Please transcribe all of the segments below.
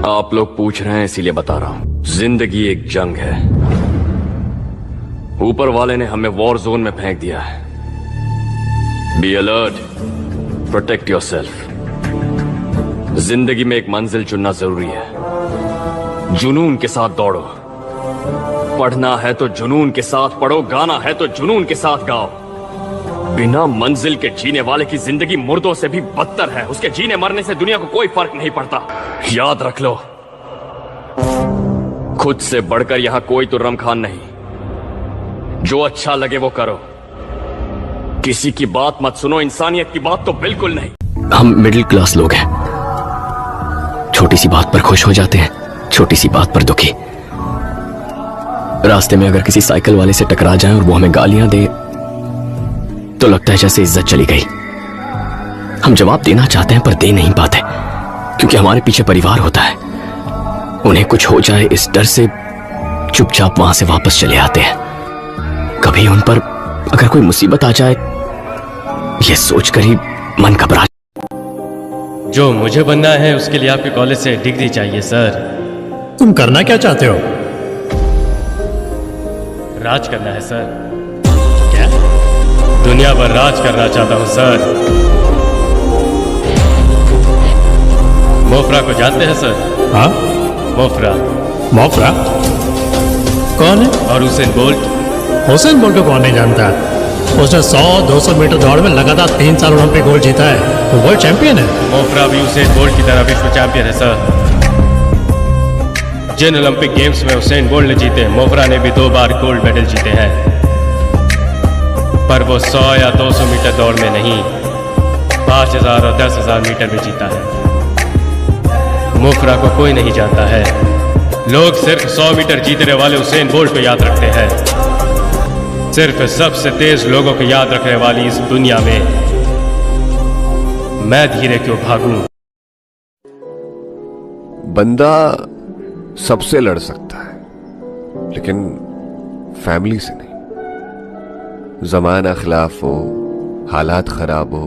आप लोग पूछ रहे हैं इसीलिए बता रहा हूं। जिंदगी एक जंग है। ऊपर वाले ने हमें वॉर जोन में फेंक दिया है। Be alert, protect yourself. जिंदगी में एक मंजिल चुनना जरूरी है। जुनून के साथ दौड़ो। पढ़ना है तो जुनून के साथ पढ़ो, गाना है तो जुनून के साथ गाओ। बिना मंजिल के जीने वाले की जिंदगी मुर्दों से भी बदतर है। उसके जीने मरने से दुनिया को कोई फर्क नहीं पड़ता। याद रख लो, खुद से बढ़कर यहां कोई तो रमखान नहीं। जो अच्छा लगे वो करो, किसी की बात मत सुनो, इंसानियत की बात तो बिल्कुल नहीं। हम मिडिल क्लास लोग हैं, छोटी सी बात पर खुश हो जाते हैं, छोटी सी बात पर दुखी। रास्ते में अगर किसी साइकिल वाले से टकरा जाए और वो हमें गालियां दे तो लगता है जैसे इज्जत चली गई। हम जवाब देना चाहते हैं पर दे नहीं पाते, क्योंकि हमारे पीछे परिवार होता है। उन्हें कुछ हो जाए इस डर से चुपचाप वहां से वापस चले आते हैं। कभी उन पर अगर कोई मुसीबत आ जाए, यह सोचकर ही मन घबरा। जो मुझे बनना है उसके लिए आपके कॉलेज से डिग्री चाहिए सर। तुम करना क्या चाहते हो? राज करना है सर। क्या? दुनिया पर राज करना चाहता हूं सर। मोफरा को जानते हैं सर? हाँ, मोफरा। मोफरा कौन है? और हुसैन बोल्ट। हुसैन बोल्ट को कौन नहीं जानता? उसने 100-200 मीटर दौड़ में लगातार 3 साल ओलंपिक गोल्ड जीता है। वो वर्ल्ड चैंपियन है। मोफरा भी हुसैन बोल्ट की तरह विश्व चैंपियन है सर। जिन ओलंपिक गेम्स में हुसैन बोल्ट ने जीते, मोफरा ने भी 2 बार गोल्ड मेडल जीते हैं। पर वो 100 या 200 मीटर दौड़ में नहीं, 5000 और 10,000 मीटर में जीता है। मोफरा को कोई नहीं जानता है। लोग सिर्फ 100 मीटर जीतने वाले हुसैन बोल्ट को याद रखते हैं। सिर्फ सबसे तेज लोगों को याद रखने वाली इस दुनिया में मैं धीरे क्यों भागूं? बंदा सबसे लड़ सकता है, लेकिन फैमिली से नहीं। जमाना खिलाफ हो, हालात खराब हो,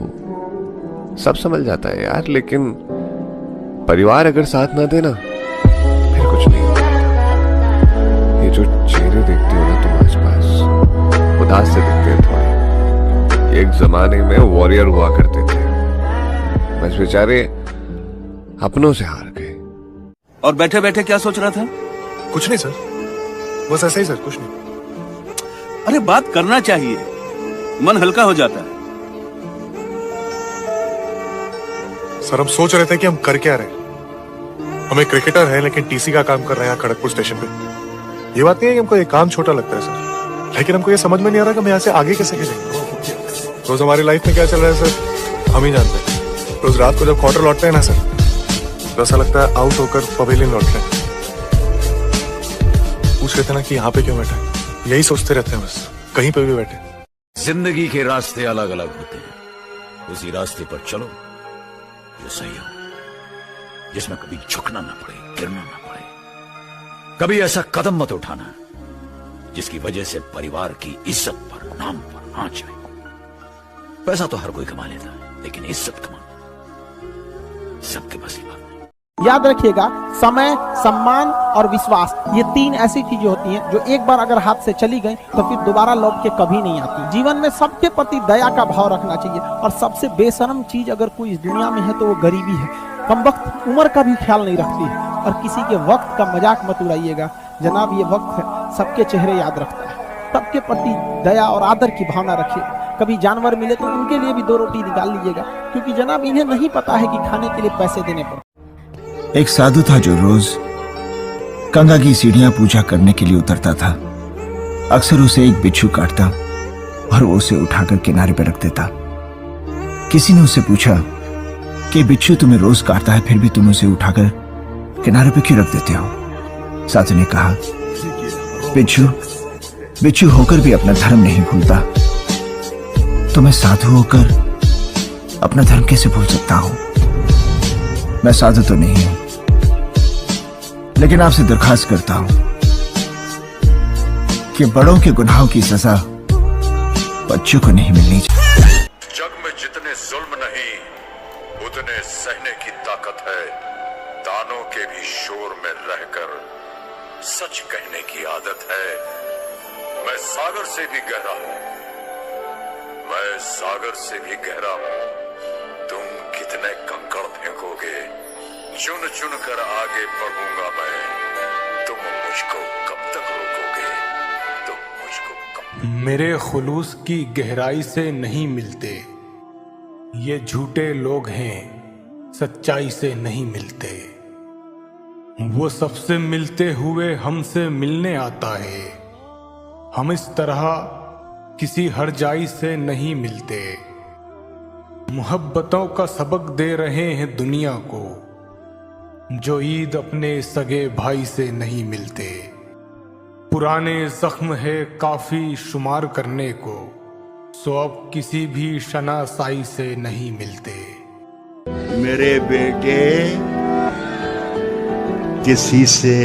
सब समझ जाता है यार, लेकिन परिवार अगर साथ ना देना फिर कुछ नहीं होता। ये जो चेहरे देखते हो ना तुम आसपास, उदास से दिखते हैं थोड़े। एक जमाने में वॉरियर हुआ करते थे, बस बेचारे अपनों से हार गए। और बैठे बैठे क्या सोच रहा था? कुछ नहीं सर, बस ऐसा ही सर, कुछ नहीं। अरे बात करना चाहिए, मन हल्का हो जाता है। सर हम सोच रहे थे कि हम कर क्या रहे। हम एक क्रिकेटर हैं लेकिन टीसी का काम कर रहे हैं खड़गपुर स्टेशन पे। ये बात नहीं है कि हमको ये काम छोटा लगता है सर, लेकिन हमको ये समझ में नहीं आ रहा कि हम यहाँ से आगे कैसे गिरेंगे। रोज हमारी लाइफ में क्या चल रहा है सर हम ही जानते हैं। रोज रात को जब क्वार्टर लौटते हैं ना सर, तो ऐसा लगता है आउट होकर पवेलियन लौट रहे हैं। पूछ रहे थे ना कि यहाँ पे क्यों बैठे, यही सोचते रहते हैं बस, कहीं पे भी बैठे। जिंदगी के रास्ते अलग अलग होते हैं, उसी रास्ते पर चलो जो सही हो, जिसमें कभी झुकना ना पड़े, गिरना ना पड़े। कभी ऐसा कदम मत उठाना जिसकी वजह से परिवार की इज्जत पर, नाम पर आंच आए। पैसा तो हर कोई कमा लेता है, लेकिन इज्जत कमाना सबके बस की बात नहीं। याद रखिएगा, समय, सम्मान और विश्वास, ये 3 ऐसी चीजें होती हैं जो एक बार अगर हाथ से चली गई तो फिर दोबारा लौट के कभी नहीं आती। जीवन में सबके प्रति दया का भाव रखना चाहिए, और सबसे बेशर्म चीज अगर कोई इस दुनिया में है तो वो गरीबी है। कमबख्त उम्र का भी ख्याल नहीं रखती है, और किसी के वक्त का मजाक मत उड़ाइएगा। जनाब ये वक्त है, सबके चेहरे याद रखता है। सबके प्रति दया और आदर की भावना रखिए। कभी जानवर मिले तो उनके लिए भी 2 रोटी निकाल लीजिएगा, क्योंकि जनाब इन्हें नहीं पता है कि खाने के लिए पैसे देने पड़ते। एक साधु था जो रोज गंगा की सीढ़ियां पूजा करने के लिए उतरता था। अक्सर उसे एक बिच्छू काटता और वो उसे उठाकर किनारे पर रख देता। किसी ने उससे पूछा कि बिच्छू तुम्हें रोज काटता है, फिर भी तुम उसे उठाकर किनारे पर क्यों रख देते हो? साधु ने कहा, बिच्छू होकर भी अपना धर्म नहीं भूलता, तो मैं साधु होकर अपना धर्म कैसे भूल सकता हूं? मैं साधु तो नहीं हूं, लेकिन आपसे दरखास्त करता हूं कि बड़ों के गुनाहों की सजा बच्चों को नहीं मिलनी चाहिए। जग में जितने जुल्म नहीं, उतने सहने की ताकत है दानों तूफानों के भी शोर में रहकर सच कहने की आदत है। मैं सागर से भी गहरा हूं, मैं सागर से भी गहरा हूं। तुम कितने कंकड़ फेंकोगे, चुन चुन कर आगे बढ़ूंगा मैं। तुम मुझको कब तक रोकोगे, तुम मुझको कब। मेरे खुलूस की गहराई से नहीं मिलते, ये झूठे लोग हैं, सच्चाई से नहीं मिलते। वो सबसे मिलते हुए हमसे मिलने आता है। हम इस तरह किसी हरजाई से नहीं मिलते। मोहब्बतों का सबक दे रहे हैं दुनिया को, जो ईद अपने सगे भाई से नहीं मिलते। पुराने जख्म है काफी शुमार करने को, सो अब किसी भी शनासाई से नहीं मिलते। मेरे बेटे किसी से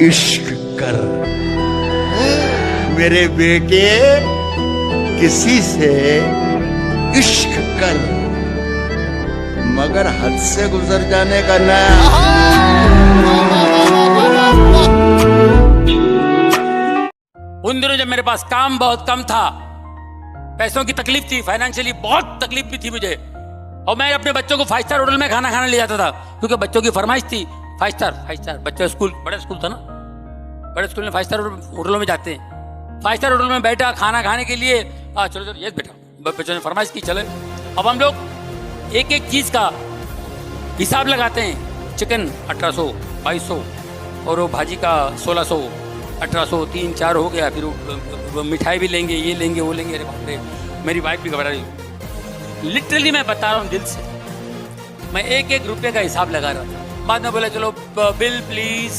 इश्क कर, मेरे बेटे किसी से इश्क कर, मगर हद से गुजर जाने का ना। उन दिनों जब मेरे पास काम बहुत कम था, पैसों की तकलीफ थी, फाइनेंशियली बहुत तकलीफ भी थी मुझे, और मैं अपने बच्चों को 5 स्टार होटल में खाना खाने ले जाता था, क्योंकि बच्चों की फरमाइश थी 5 स्टार। बच्चे स्कूल, बड़े स्कूल था ना, बड़े स्कूल में 5 स्टार होटलों में जाते हैं। 5 स्टार होटल में बैठा खाना खाने के लिए, चलो ये बेटा, बच्चों ने फरमाइश की, चले। अब हम लोग एक एक चीज का हिसाब लगाते हैं। चिकन 1800, 2200, और वो भाजी का 1600, 1800, 3-4 हो गया। फिर वो मिठाई भी लेंगे, ये लेंगे, वो लेंगे। अरे बाप रे, मेरी वाइफ भी घबरा रही। लिटरली मैं बता रहा हूँ दिल से, मैं एक एक रुपये का हिसाब लगा रहा था। बाद में बोला चलो बिल प्लीज।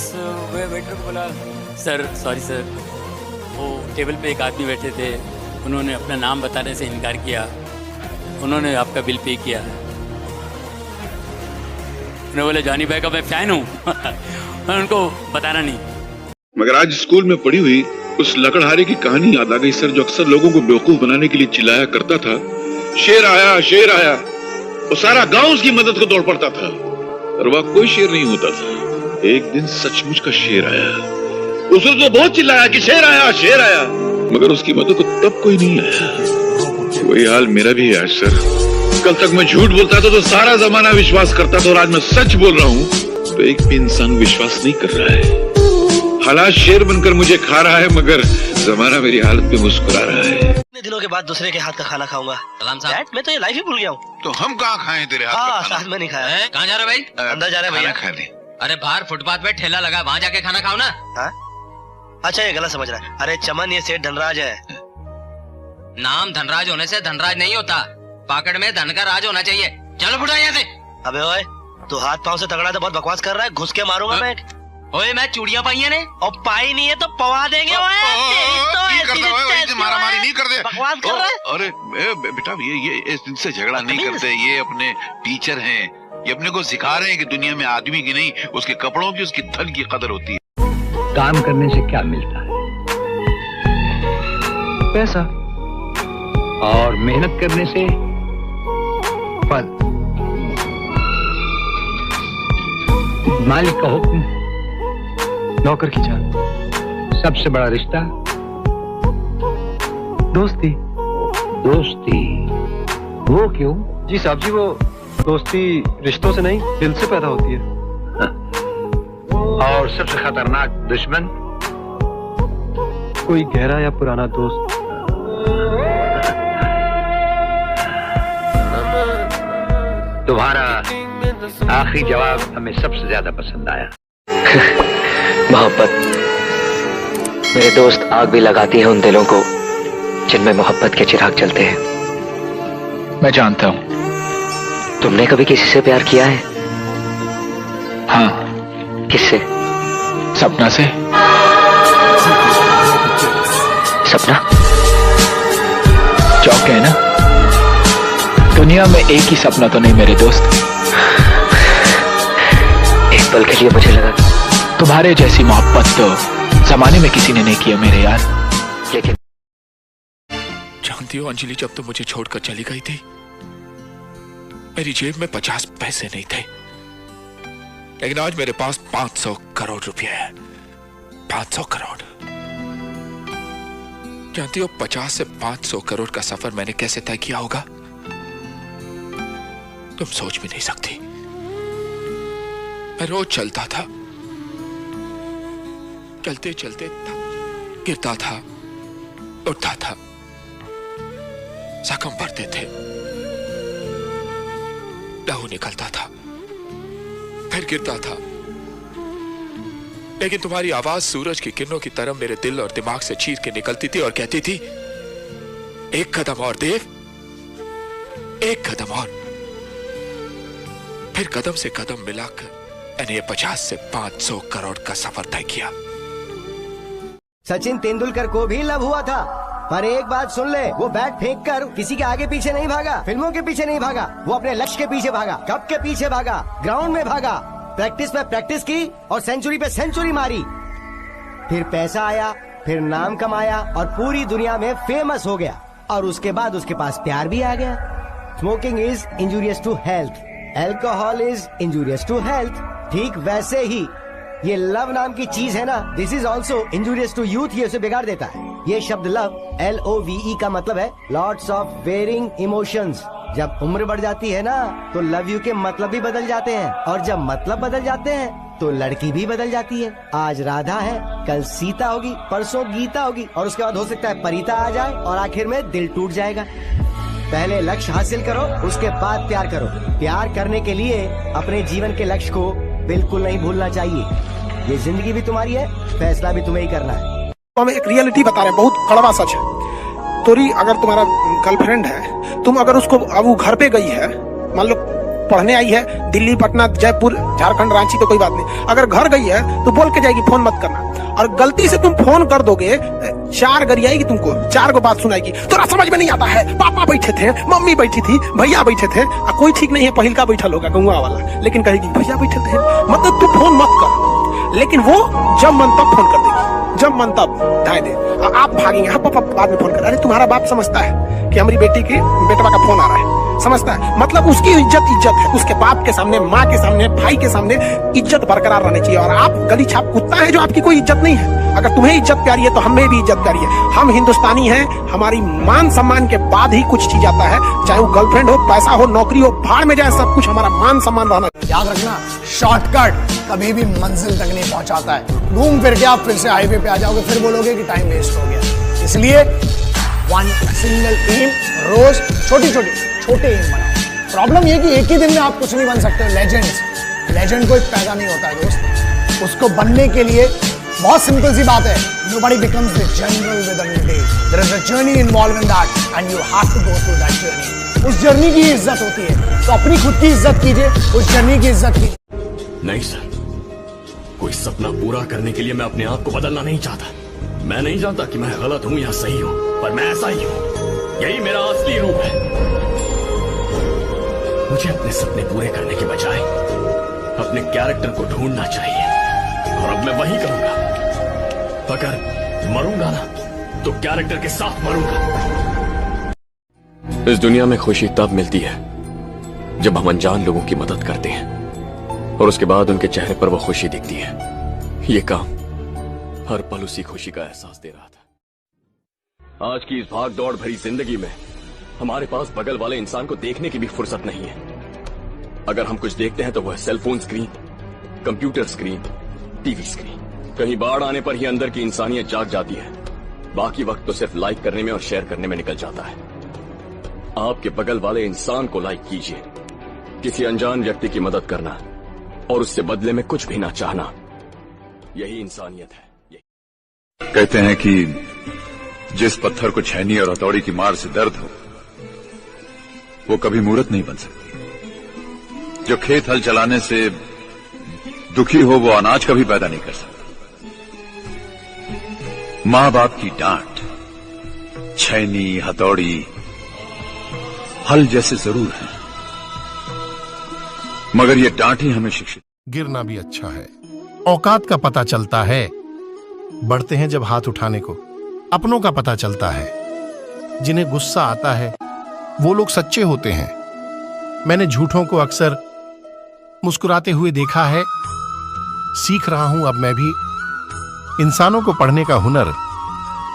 वेटर को बोला सर सॉरी सर, वो टेबल पे एक आदमी बैठे थे, उन्होंने अपना नाम बताने से इनकार किया, उन्होंने आपका बिल पे किया। उन्होंने बोला जॉनी भाई का मैं फैन हूँ। मैं उनको बताना नहीं। मगर आज स्कूल में पढ़ी हुई उस लकड़हारे की कहानी याद आ गई सर, जो अक्सर लोगों को बेवकूफ बनाने के लिए चिल्लाया करता था, शेर आया शेर आया। वो सारा गांव उसकी मदद को दौड़ पड़ता था, और वह कोई शेर नहीं होता था। एक दिन सचमुच का शेर आया, उसने तो बहुत चिल्लाया कि शेर आया शेर आया, मगर उसकी मदद को तब कोई नहीं आया। वही हाल मेरा भी है आज सर। कल तक मैं झूठ बोलता था तो सारा जमाना विश्वास करता था, और आज मैं सच बोल रहा हूँ तो एक भी इंसान विश्वास नहीं कर रहा है। हालात शेर बनकर मुझे खा रहा है, मगर जमाना मेरी हालत पे मुस्कुरा रहा है। इतने दिनों के बाद दूसरे के हाथ का खाना खाऊंगा। सलाम साहब, मैं तो ये लाइफ ही भूल गया हूँ। तो हम कहाँ खाएं तेरे हाथ का खाना? साथ में नहीं खाया। कहाँ जा रहे भाई? अंदर जा रहे भैया। खाने। अरे बाहर फुटपाथ पे ठेला लगा, वहाँ जाके खाना खाओ ना। हाँ? अच्छा ये गलत समझ रहा है। अरे चमन, ये सेठ धनराज है। नाम धनराज होने से धनराज नहीं होता, पॉकेट में धन का राज होना चाहिए। चलो फुटा यहाँ से। अबे ओए, तू हाथ पाँव से तगड़ा तो बहुत बकवास कर रहा है, घुस के मारूंगा मैं। ओए मैं चूड़ियां पाई है ने, और पाई नहीं है तो पवा देंगे। मारामारी नहीं कर दे, बकवास कर रहा है। अरे बेटा ये इनसे झगड़ा नहीं करते, ये अपने टीचर हैं, ये अपने को सिखा रहे हैं कि दुनिया में आदमी की नहीं उसके कपड़ों की, उसकी धन की कदर होती है। काम करने से क्या मिलता है? पैसा। और मेहनत करने से फल। मालिक का हुक्म, नौकर की जान। सबसे बड़ा रिश्ता दोस्ती। दोस्ती? वो क्यों? जी साहब जी, वो दोस्ती रिश्तों से नहीं, दिल से पैदा होती है। और सबसे खतरनाक दुश्मन? कोई गहरा या पुराना दोस्त। तुम्हारा आखिरी जवाब हमें सबसे ज्यादा पसंद आया। मोहब्बत। मेरे दोस्त आग भी लगाती है उन दिलों को जिनमें मोहब्बत के चिराग जलते हैं। मैं जानता हूं। तुमने कभी किसी से प्यार किया है? हाँ। किससे? सपना से। सपना? चौक है ना, दुनिया में एक ही सपना तो नहीं मेरे दोस्त। एक पल के लिए मुझे लगा तुम्हारे जैसी मोहब्बत तो जमाने में किसी ने नहीं किया मेरे यार। लेकिन जानती हो अंजलि, जब तुम मुझे छोड़कर चली गई थी, मेरी जेब में 50 पैसे नहीं थे। लेकिन आज मेरे पास 500 करोड़ रुपए है। 500 करोड़। जानती हो 50 से 500 करोड़ का सफर मैंने कैसे तय किया होगा? तुम सोच भी नहीं सकती। मैं रोज चलता था, चलते चलते गिरता था, उठता था, जख्म पड़ते थे, लहू निकलता था, फिर गिरता था। लेकिन तुम्हारी आवाज सूरज की किरणों की तरह मेरे दिल और दिमाग से चीर के निकलती थी और कहती थी, एक कदम और देव, एक कदम और। फिर कदम से कदम मिलाकर मैंने ये 50 से 500 करोड़ का सफर तय किया। सचिन तेंदुलकर को भी लव हुआ था, पर एक बात सुन ले, वो बैट फेंक कर किसी के आगे पीछे नहीं भागा, फिल्मों के पीछे नहीं भागा, वो अपने लक्ष्य के पीछे भागा। कप के पीछे भागा, ग्राउंड में भागा, प्रैक्टिस में प्रैक्टिस की और सेंचुरी पे सेंचुरी मारी। फिर पैसा आया, फिर नाम कमाया और पूरी दुनिया में फेमस हो गया। और उसके बाद उसके पास प्यार भी आ गया। Smoking is injurious to health, alcohol is injurious to health. ठीक वैसे ही ये लव नाम की चीज है ना, this is also injurious to youth, ये उसे बिगाड़ देता है। ये शब्द लव LOVE का मतलब है लॉट्स ऑफ वेरिंग इमोशंस। जब उम्र बढ़ जाती है ना तो लव यू के मतलब भी बदल जाते हैं, और जब मतलब बदल जाते हैं तो लड़की भी बदल जाती है। आज राधा है, कल सीता होगी, परसों गीता होगी, और उसके बाद हो सकता है परिता आ जाए और आखिर में दिल टूट जाएगा। पहले लक्ष्य हासिल करो, उसके बाद प्यार करो। प्यार करने के लिए अपने जीवन के लक्ष्य को बिल्कुल नहीं भूलना चाहिए। ये जिंदगी भी तुम्हारी है, फैसला भी तुम्हें ही करना है। तो हमें एक रियलिटी बता रहे हैं, बहुत कड़वा सच है। तोरी अगर तुम्हारा गर्लफ्रेंड है, तुम अगर उसको, अब वो घर पे गई है, मान लो पढ़ने आई है दिल्ली, पटना, जयपुर, झारखंड, रांची, तो कोई बात नहीं। अगर घर गई है तो बोल के जाएगी फोन मत करना, और गलती से तुम फोन कर दोगे, 4 गरियाएगी तुमको, 4 को बात सुनाएगी। तो समझ में नहीं आता है, पापा बैठे थे, मम्मी बैठी थी, भैया बैठे थे, कोई ठीक नहीं है, पहिलका बैठा होगा गंगा वाला, लेकिन कहेगी भैया बैठे थे। मतलब तू फोन मत कर, लेकिन वो जब मन तब फोन कर देगी, जब मन तब ढाई दे। आप भागेंगे, हाँ पापा बाद में फोन कर। अरे तुम्हारा बाप समझता है कि हमारी बेटी की बेटवा का फोन आ रहा है, समझता है। मतलब उसकी इज्जत है, उसके बाप के सामने, माँ के सामने, भाई के सामने इज्जत बरकरार रहनी चाहिए। और आप गली छाप कुत्ता है जो आपकी कोई इज्जत नहीं है। अगर तुम्हें इज्जत प्यारी है तो हमें भी इज्जत प्यारी है। हम हिंदुस्तानी हैं, हमारी मान सम्मान के बाद ही कुछ चीज आता है, चाहे वो गर्लफ्रेंड हो, पैसा हो, नौकरी हो, भाड़ में जाए, सब कुछ हमारा मान सम्मान रहना। याद रखना, शॉर्टकट कभी भी मंजिल तक नहीं पहुंचाता है। घूम फिर के आप फिर से हाईवे पे आ जाओगे, फिर बोलोगे कि टाइम वेस्ट हो गया। इसलिए वन सिंगल एम, रोज छोटे एम बनाओ। प्रॉब्लम ये कि एक ही दिन में आप कुछ नहीं बन सकते। लेजेंड कोई पैदा नहीं होता है दोस्त, उसको बनने के लिए बहुत सिंपल सी बात है, nobody becomes the general with a new day. There is a journey involved in that and you have to go through that journey. उस जर्नी की इज्जत होती है, तो अपनी खुद की इज्जत कीजिए, उस जर्नी की इज्जत कीजिए। नहीं सर, कोई सपना पूरा करने के लिए मैं अपने आप को बदलना नहीं चाहता। मैं नहीं जानता कि मैं गलत हूं या सही हूं, पर मैं ऐसा ही हूं। यही मेरा असली रूप है। मुझे अपने सपने पूरे करने के बजाय अपने कैरेक्टर को ढूंढना चाहिए, और अब मैं वही करूंगा। अगर मरूंगा ना तो कैरेक्टर के साथ मरूंगा। इस दुनिया में खुशी तब मिलती है जब हम अनजान लोगों की मदद करते हैं और उसके बाद उनके चेहरे पर वो खुशी दिखती है। ये काम हर पल उसी खुशी का एहसास दे रहा था। आज की इस भाग दौड़ भरी जिंदगी में हमारे पास बगल वाले इंसान को देखने की भी फुर्सत नहीं है। अगर हम कुछ देखते हैं तो वह cellphone screen, computer screen, TV screen. कहीं बाढ़ आने पर ही अंदर की इंसानियत जाग जाती है, बाकी वक्त तो सिर्फ लाइक करने में और शेयर करने में निकल जाता है। आपके बगल वाले इंसान को लाइक कीजिए। किसी अनजान व्यक्ति की मदद करना और उससे बदले में कुछ भी ना चाहना, यही इंसानियत है। कहते हैं कि जिस पत्थर को छैनी और हथौड़ी की मार से दर्द हो, वो कभी मूर्त नहीं बन सकती। जो खेत हल चलाने से दुखी हो, वो अनाज कभी पैदा नहीं कर सकता। मां बाप की डांट, छैनी, हथौड़ी, हल जैसे जरूर है, मगर ये डांट ही हमें शिक्षित। गिरना भी अच्छा है, औकात का पता चलता है। बढ़ते हैं जब हाथ उठाने को, अपनों का पता चलता है। जिन्हें गुस्सा आता है वो लोग सच्चे होते हैं। मैंने झूठों को अक्सर मुस्कुराते हुए देखा है। सीख रहा हूं अब मैं भी इंसानों को पढ़ने का हुनर।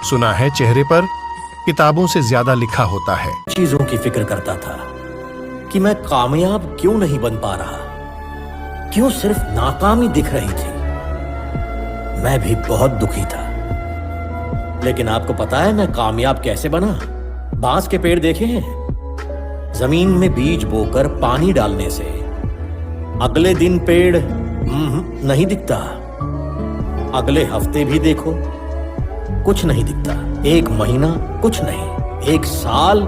सुना है चेहरे पर किताबों से ज्यादा लिखा होता है। चीजों की फिक्र करता था कि मैं कामयाब क्यों नहीं बन पा रहा, क्यों सिर्फ नाकामी दिख रही थी। मैं भी बहुत दुखी था। लेकिन आपको पता है मैं कामयाब कैसे बना? बांस के पेड़ देखे हैं? जमीन में बीज बोकर पानी डालने से अगले दिन पेड़ नहीं दिखता। अगले हफ्ते भी देखो कुछ नहीं दिखता। एक महीना कुछ नहीं, एक साल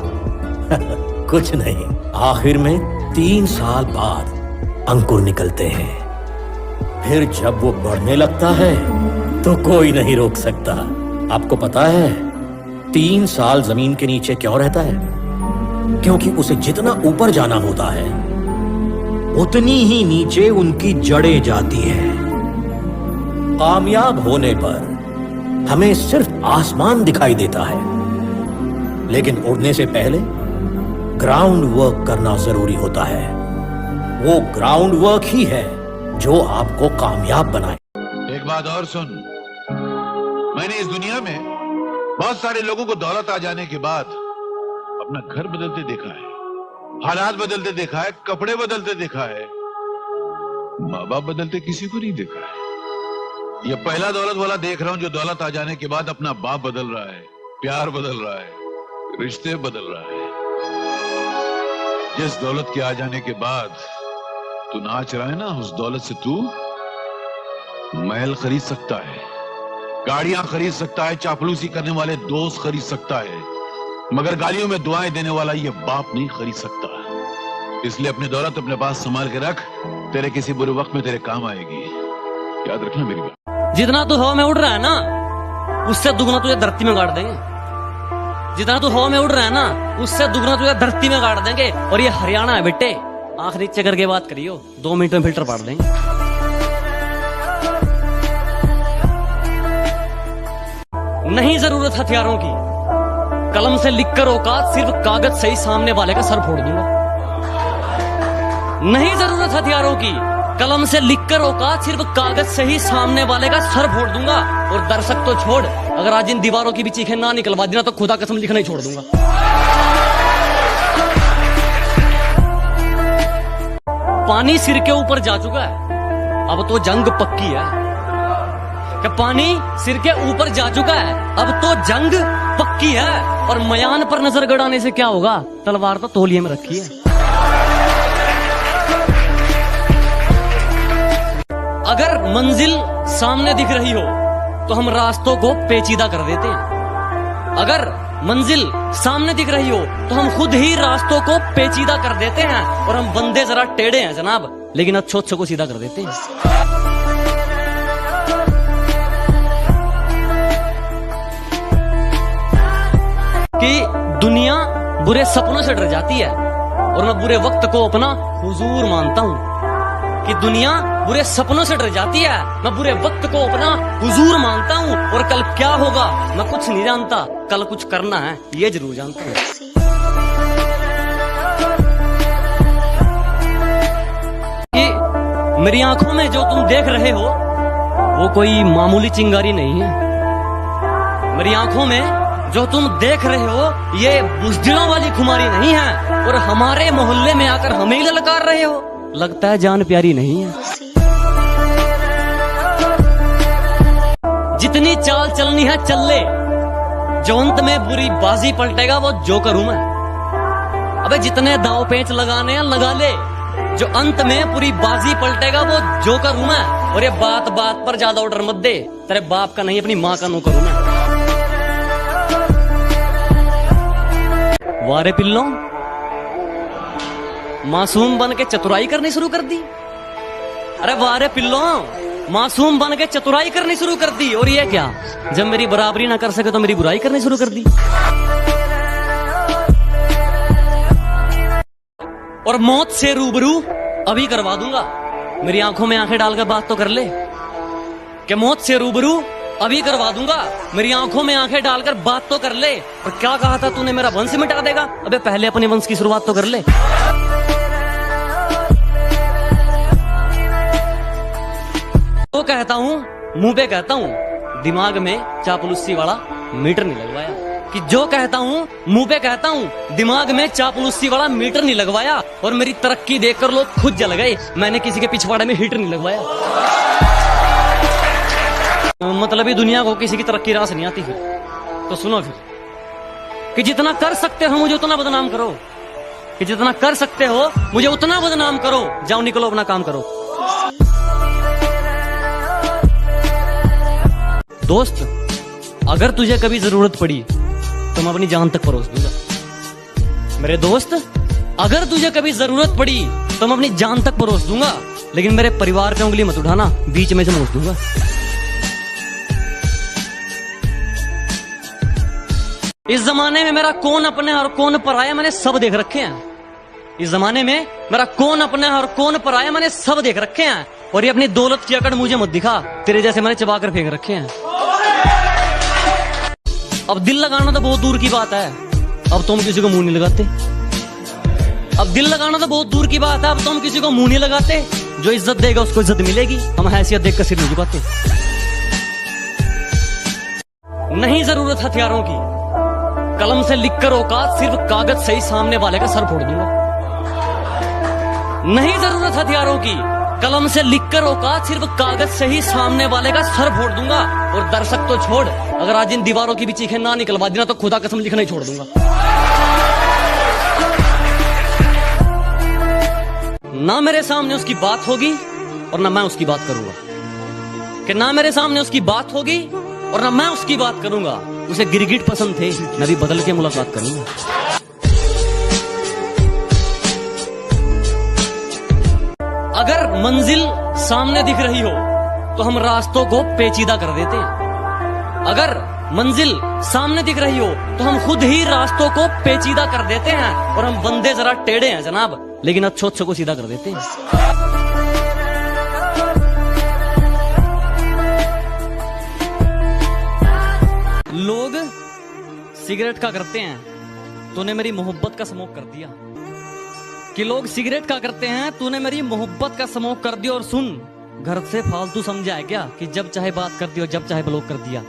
कुछ नहीं। आखिर में 3 साल बाद अंकुर निकलते हैं। फिर जब वो बढ़ने लगता है तो कोई नहीं रोक सकता। आपको पता है 3 साल जमीन के नीचे क्यों रहता है? क्योंकि उसे जितना ऊपर जाना होता है उतनी ही नीचे उनकी जड़ें जाती हैं। कामयाब होने पर हमें सिर्फ आसमान दिखाई देता है, लेकिन उड़ने से पहले ग्राउंड वर्क करना जरूरी होता है। वो ग्राउंड वर्क ही है जो आपको कामयाब बनाए। एक बात और सुन, मैंने इस दुनिया में बहुत सारे लोगों को दौलत आ जाने के बाद अपना घर बदलते देखा है, हालात बदलते देखा है, कपड़े बदलते देखा है, माँ बाप बदलते किसी को नहीं देखा है। ये पहला दौलत वाला देख रहा हूं जो दौलत आ जाने के बाद अपना बाप बदल रहा है, प्यार बदल रहा है, रिश्ते बदल रहा है। जिस दौलत के आ जाने के बाद तू नाच रहा है ना, उस दौलत से तू महल खरीद सकता है, गाड़ियां खरीद सकता है, चापलूसी करने वाले दोस्त खरीद सकता है, मगर गालियों में दुआएं देने वाला ये बाप नहीं खरीद सकता। इसलिए अपनी दौलत अपने पास संभाल के रख, तेरे किसी बुरे वक्त में तेरे काम आएगी। याद रखना मेरी बात। जितना तू हवा में उड़ रहा है ना, उससे दुगना तुझे धरती में गाड़ देंगे। जितना तू हवा में उड़ रहा है ना, उससे दुगना तुझे धरती में गाड़ देंगे। और ये हरियाणा है बेटे, आंख नीचे करके बात करियो, 2 मिनट में फिल्टर पाड़ देंगे। नहीं जरूरत हथियारों की, कलम से लिखकर औकात, सिर्फ कागज से ही सामने वाले का सर फोड़ दूंगा। नहीं जरूरत हथियारों की, कलम से लिखकर औकात, सिर्फ कागज से ही सामने वाले का सर फोड़ दूंगा। और दर्शक तो छोड़, अगर आज इन दीवारों की भी चीखें ना निकलवा देना तो खुदा कसम लिखना ही छोड़ दूंगा। पानी सिर के ऊपर जा चुका है, अब तो जंग पक्की है। कि पानी सिर के ऊपर जा चुका है, अब तो जंग पक्की है। और मयान पर नजर गड़ाने से क्या होगा? तलवार तो तौलिए में रखी है। अगर मंजिल सामने दिख रही हो तो हम रास्तों को पेचीदा कर देते हैं। अगर मंजिल सामने दिख रही हो तो हम खुद ही रास्तों को पेचीदा कर देते हैं। और हम बंदे जरा टेढ़े हैं जनाब, लेकिन अच्छे को सीधा कर देते हैं। कि दुनिया बुरे सपनों से डर जाती है और मैं बुरे वक्त को अपना हुजूर मानता हूँ। कि दुनिया बुरे सपनों से डर जाती है, मैं बुरे वक्त को अपना हुजूर मानता हूँ। और कल क्या होगा मैं कुछ नहीं जानता, कल कुछ करना है ये जरूर जानता हूँ। कि मेरी आंखों में जो तुम देख रहे हो वो कोई मामूली चिंगारी नहीं है। मेरी आंखों में जो तुम देख रहे हो ये बुज़दिलों वाली खुमारी नहीं है। और हमारे मोहल्ले में आकर हमें ही ललकार रहे हो, लगता है जान प्यारी नहीं है। जितनी चाल चलनी है चल ले, जो अंत में बुरी बाजी पलटेगा वो जोकर हूं मैं। अबे जितने दाव पेंच लगाने हैं लगा ले, जो अंत में पूरी बाजी पलटेगा वो जोकर हूं मैं। और ये बात बात पर ज्यादा ऑर्डर मत दे, तेरे बाप का नहीं अपनी माँ का नौकर हूं मैं। वारे पिल्लों, मासूम बन के चतुराई करनी शुरू कर दी। अरे वारे पिल्लों, मासूम बन के चतुराई करनी शुरू कर दी। और ये क्या, जब मेरी बराबरी ना कर सके तो मेरी बुराई करनी शुरू कर दी। और मौत से रूबरू अभी करवा दूंगा। मेरी आंखों में आंखें डालकर बात तो कर ले। कि मौत से रूबरू अभी करवा दूंगा, मेरी आंखों में आंखें डालकर बात तो कर ले। और क्या कहा था तूने, मेरा वंश मिटा देगा? अबे पहले अपने वंश की शुरुआत तो कर ले। तो कहता हूँ मुंह पे कहता हूँ, दिमाग में चापलूसी वाला मीटर नहीं लगवाया। कि जो कहता हूँ मुंह पे कहता हूँ, दिमाग में चापलूसी वाला मीटर नहीं लगवाया। और मेरी तरक्की देखकर लोग खुद जल गए, मैंने किसी के पिछवाड़े में हीटर नहीं लगवाया। मतलब ही दुनिया को किसी की तरक्की रास नहीं आती। फिर तो सुनो फिर, कि जितना कर सकते हो मुझे उतना बदनाम करो, कि जितना कर सकते हो मुझे उतना बदनाम करो। जाओ निकलो अपना काम करो। दोस्त, अगर तुझे कभी जरूरत पड़ी तो मैं अपनी जान तक परोस दूंगा। मेरे दोस्त, अगर तुझे कभी जरूरत पड़ी तो मैं अपनी जान तक परोस दूंगा, लेकिन मेरे परिवार पे उंगली मत उठाना, बीच में से मोच दूंगा। इस जमाने में मेरा कौन अपने और कौन पराया मैंने सब देख रखे हैं। इस जमाने में मेरा कौन अपने और कौन पराया मैंने सब देख रखे हैं। और ये अपनी दौलत की अकड़ मुझे मत दिखा, तेरे जैसे मैंने चबा कर फेंक रखे हैं। अब दिल लगाना तो बहुत दूर की बात है, अब तुम किसी को मुंह नहीं लगाते। अब दिल लगाना तो बहुत दूर की बात है, अब तुम किसी को मुंह नहीं लगाते। जो इज्जत देगा उसको इज्जत मिलेगी, हम हैसियत देखकर सिर नहीं झुकाते। नहीं जरूरत हथियारों की, कलम से लिखकर औकात, सिर्फ कागज से ही सामने वाले का सर फोड़ दूंगा। नहीं जरूरत हथियारों की, कलम से लिखकर औकात, सिर्फ कागज से ही सामने वाले का सर फोड़ दूंगा। और दर्शक तो छोड़, अगर आज इन दीवारों की भी चीखें ना निकलवा देना तो खुदा कसम लिखना ही छोड़ दूंगा। ना मेरे सामने उसकी बात होगी और ना मैं उसकी बात करूंगा। कि ना मेरे सामने उसकी बात होगी और ना मैं उसकी बात करूंगा। उसे गिरगिट पसंद थे, मैं भी बदल के मुलाकात करूंगा। अगर मंजिल सामने दिख रही हो तो हम रास्तों को पेचीदा कर देते हैं। अगर मंजिल सामने दिख रही हो तो हम खुद ही रास्तों को पेचीदा कर देते हैं। और हम बंदे जरा टेढ़े हैं जनाब, लेकिन अच्छे को सीधा कर देते हैं। लोग सिगरेट का करते हैं, तूने मेरी मोहब्बत का स्मोक कर दिया। कि लोग सिगरेट का करते हैं, तूने मेरी मोहब्बत का स्मोक कर दिया। और सुन, घर से फालतू समझा है क्या कि जब चाहे बात कर दी और जब चाहे ब्लॉक कर दिया।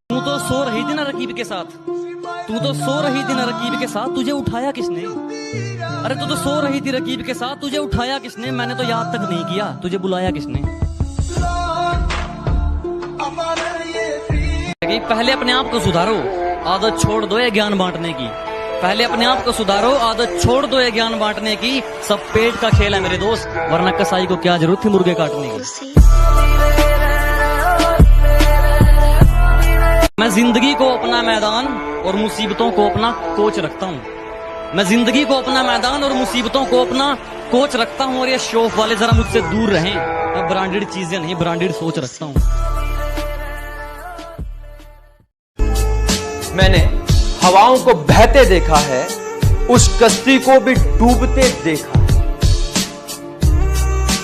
तू तो सो रही थी ना रकीब के साथ, तू तो सो रही थी ना रकीब के साथ, तुझे उठाया किसने? अरे तू तो सो रही थी रकीब के साथ, तुझे उठाया किसने? मैंने तो याद तक नहीं किया, तुझे बुलाया किसने? पहले अपने आप को सुधारो, आदत छोड़ दो ये ज्ञान बांटने की। पहले अपने आप को सुधारो, आदत छोड़ दो ये ज्ञान बांटने की। सब पेट का खेल है मेरे दोस्त, वरना कसाई को क्या जरूरत थी मुर्गे काटने की। मैं जिंदगी को अपना मैदान और मुसीबतों को अपना कोच रखता हूँ। मैं जिंदगी को अपना मैदान और मुसीबतों को अपना कोच रखता हूँ। और ये शौक वाले जरा मुझसे दूर रहें, मैं ब्रांडेड चीजें नहीं ब्रांडेड सोच रखता हूँ। मैंने हवाओं को बहते देखा है, उस कश्ती को भी डूबते देखा है।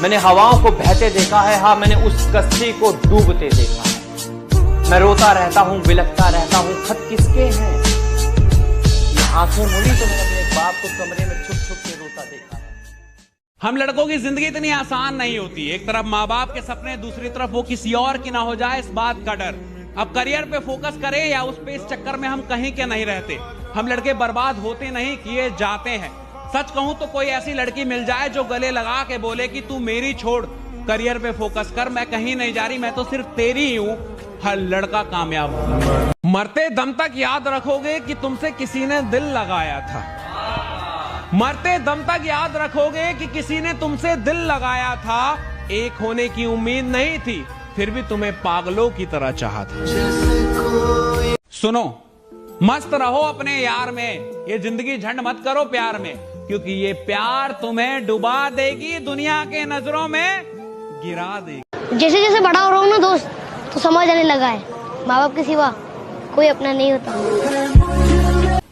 मैंने हवाओं को बहते देखा है, हाँ मैंने उस कश्ती को डूबते देखा है। मैं रोता रहता हूँ, बिलखता रहता हूँ, खत किसके हैं? ये आंखें मुड़ी तो मैंने अपने बाप को कमरे में छुप छुप के रोता देखा है। हम लड़कों की जिंदगी इतनी आसान नहीं होती। एक तरफ माँ बाप के सपने, दूसरी तरफ वो किसी और की ना हो जाए इस बात का डर। अब करियर पे फोकस करें या उस पे, इस चक्कर में हम कहीं के नहीं रहते। हम लड़के बर्बाद होते नहीं, किए जाते हैं। सच कहूं तो कोई ऐसी लड़की मिल जाए जो गले लगा के बोले कि तू मेरी छोड़, करियर पे फोकस कर, मैं कहीं नहीं जा रही, मैं तो सिर्फ तेरी ही हूं, हर लड़का कामयाब होगा। मरते दम तक याद रखोगे कि तुमसे किसी ने दिल लगाया था। मरते दम तक याद रखोगे कि किसी ने तुमसे दिल लगाया था। एक होने की उम्मीद नहीं थी, फिर भी तुम्हें पागलों की तरह चाहा था। सुनो, मस्त रहो अपने यार में, ये जिंदगी झंड मत करो प्यार में, क्योंकि ये प्यार तुम्हें डुबा देगी, दुनिया के नजरों में गिरा देगी। जैसे जैसे बड़ा हो रहा हूँ ना दोस्त, तो समझ आने लगा है माँ बाप के सिवा कोई अपना नहीं होता।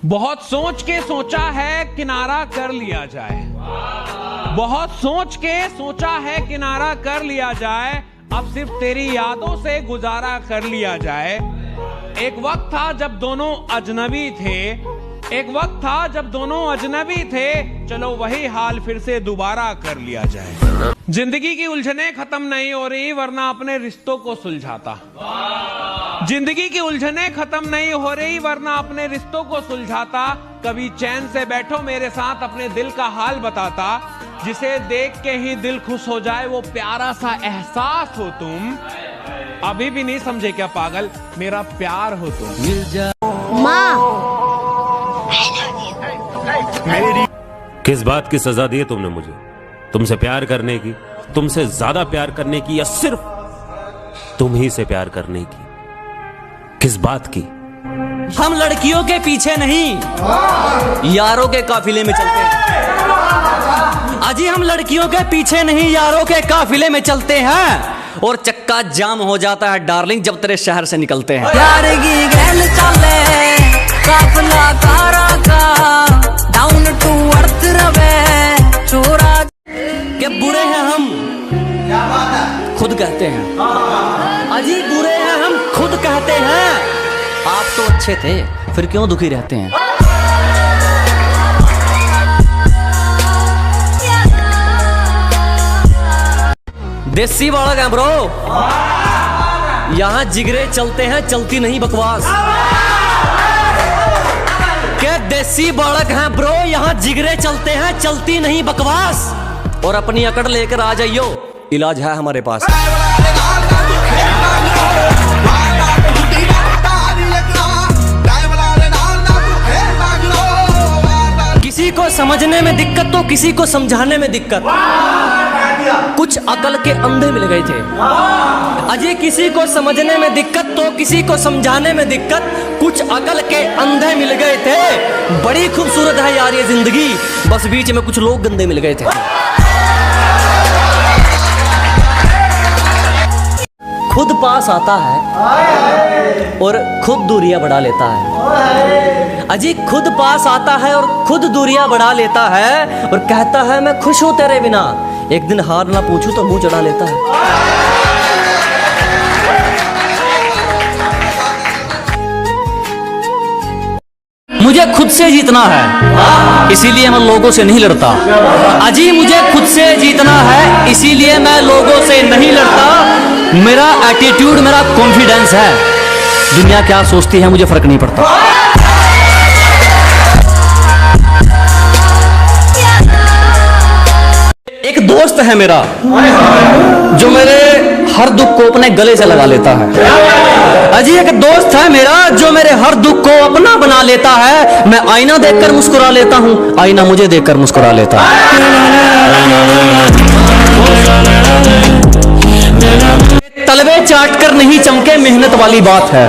बहुत सोच के सोचा है किनारा कर लिया जाए, बहुत सोच के सोचा है किनारा कर लिया जाए, अब सिर्फ तेरी यादों से गुजारा कर लिया जाए। एक वक्त था जब दोनों अजनबी थे, एक वक्त था जब दोनों अजनबी थे, चलो वही हाल फिर से दोबारा कर लिया जाए। जिंदगी की उलझनें खत्म नहीं हो रही वरना अपने रिश्तों को सुलझाता। जिंदगी की उलझनें खत्म नहीं हो रही वरना अपने रिश्तों को सुलझाता। कभी चैन से बैठो मेरे साथ अपने दिल का हाल बताता। जिसे देख के ही दिल खुश हो जाए वो प्यारा सा एहसास हो तुम। अभी भी नहीं समझे क्या पागल, मेरा प्यार हो तुम। माँ किस बात की सजा दी है तुमने मुझे? तुमसे प्यार करने की, तुमसे ज्यादा प्यार करने की, या सिर्फ तुम ही से प्यार करने की? किस बात की? हम लड़कियों के पीछे नहीं यारों के काफिले में चलते हैं। अजी हम लड़कियों के पीछे नहीं यारों के काफिले में चलते हैं। और चक्का जाम हो जाता है डार्लिंग जब तेरे शहर से निकलते हैं। प्यार की गैल चले काफिला कारा का डाउन टू अर्थ रवे चोरा के बुरे हैं हम खुद कहते हैं। अजी बुरे हैं हम खुद कहते हैं। आप तो अच्छे थे फिर क्यों दुखी रहते हैं? देसी बालक हैं ब्रो, यहाँ जिगरे चलते हैं चलती नहीं बकवास। क्या देसी बालक हैं ब्रो, यहाँ जिगरे चलते हैं चलती नहीं बकवास। और अपनी अकड़ लेकर आ जाइयो, इलाज है हमारे पास। किसी को समझने में दिक्कत तो किसी को समझाने में दिक्कत। कुछ अकल के अंधे मिल गए थे। अजय किसी को समझने में दिक्कत तो किसी को समझाने में दिक्कत। कुछ अकल के अंधे मिल गए थे। बड़ी खूबसूरत है यार ये जिंदगी, बस बीच में कुछ लोग गंदे मिल गए थे। खुद पास आता है और खुद दूरियां बढ़ा लेता है। अजी खुद पास आता है और खुद दूरियां बढ़ा लेता है और कहता है मैं खुश हूं तेरे बिना। एक दिन हार ना पूछूं तो मुंह चढ़ा लेता है। मुझे खुद से जीतना है इसीलिए मैं लोगों से नहीं लड़ता। अजी मुझे खुद से जीतना है इसीलिए मैं लोगों से नहीं लड़ता। मेरा एटीट्यूड मेरा कॉन्फिडेंस है। दुनिया क्या सोचती है मुझे फर्क नहीं पड़ता। एक दोस्त है मेरा जो मेरे हर दुख को अपने गले से लगा लेता है। अजी एक दोस्त है मेरा जो मेरे हर दुख को अपना बना लेता है। मैं आईना देखकर मुस्कुरा लेता हूँ, आईना मुझे देखकर मुस्कुरा लेता है। तलवे चाट कर नहीं चमके मेहनत वाली बात है।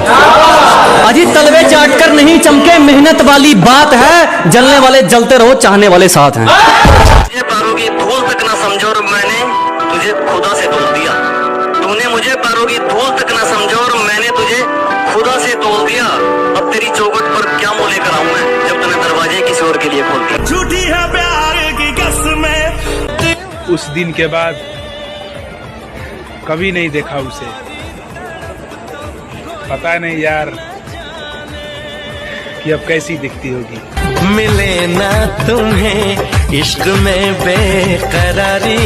अजी तलवे चाट कर नहीं चमके मेहनत वाली बात है। जलने वाले जलते रहो, चाहने वाले साथ हैं। मुझे पैरों की धूल तक ना समझो और मैंने तुझे खुदा से तोल दिया। तूने मुझे पैरों की धूल तक ना समझो और मैंने तुझे खुदा से तोल दिया। अब तेरी चौखट पर क्या मुंह लेकर आऊं मैं जब तूने दरवाजे किसी और के लिए खोल दिया। झूठी है प्यार की कसमें। उस दिन के बाद कभी नहीं देखा उसे। पता नहीं यार कि अब कैसी दिखती होगी। मिले ना तुम्हें इश्क में बेकरारी।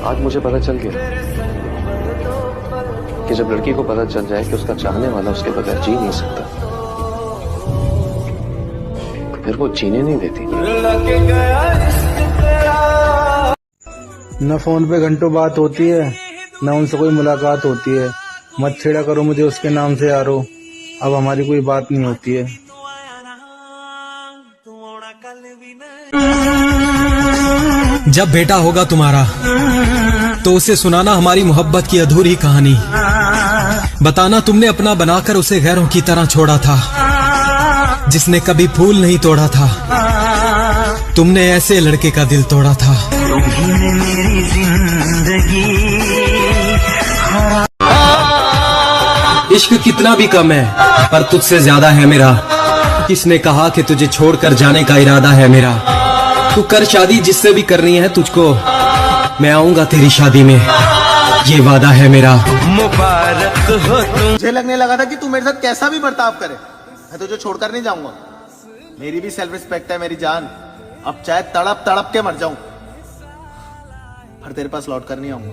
आज मुझे पता चल गया कि जब लड़की को पता चल जाए कि उसका चाहने वाला उसके बगैर जी नहीं सकता तो फिर वो जीने नहीं देती। न फोन पे घंटों बात होती है न उनसे कोई मुलाकात होती है। मत छेड़ा करो मुझे उसके नाम से यारो, अब हमारी कोई बात नहीं होती है। जब बेटा होगा तुम्हारा तो उसे सुनाना हमारी मोहब्बत की अधूरी कहानी। बताना तुमने अपना बनाकर उसे गैरों की तरह छोड़ा था, जिसने कभी फूल नहीं तोड़ा था। तुमने ऐसे लड़के का दिल तोड़ा था। तुमने मेरी जिंदगी इश्क कितना भी कम है पर तुझसे ज्यादा है मेरा। किसने कहा कि तुझे छोड़कर जाने का इरादा है मेरा। तू कर शादी जिससे भी करनी है तुझको, मैं आऊंगा तेरी शादी में, ये वादा है मेरा। मुबारक हो तुम। मुझे लगने लगा था कि तू मेरे साथ कैसा भी बर्ताव करे मैं तुझे छोड़कर नहीं जाऊंगा। मेरी भी सेल्फ रिस्पेक्ट है मेरी जान। अब चाहे तड़प तड़प के मर जाऊं, पर तेरे पास लौट कर नहीं आऊंगा।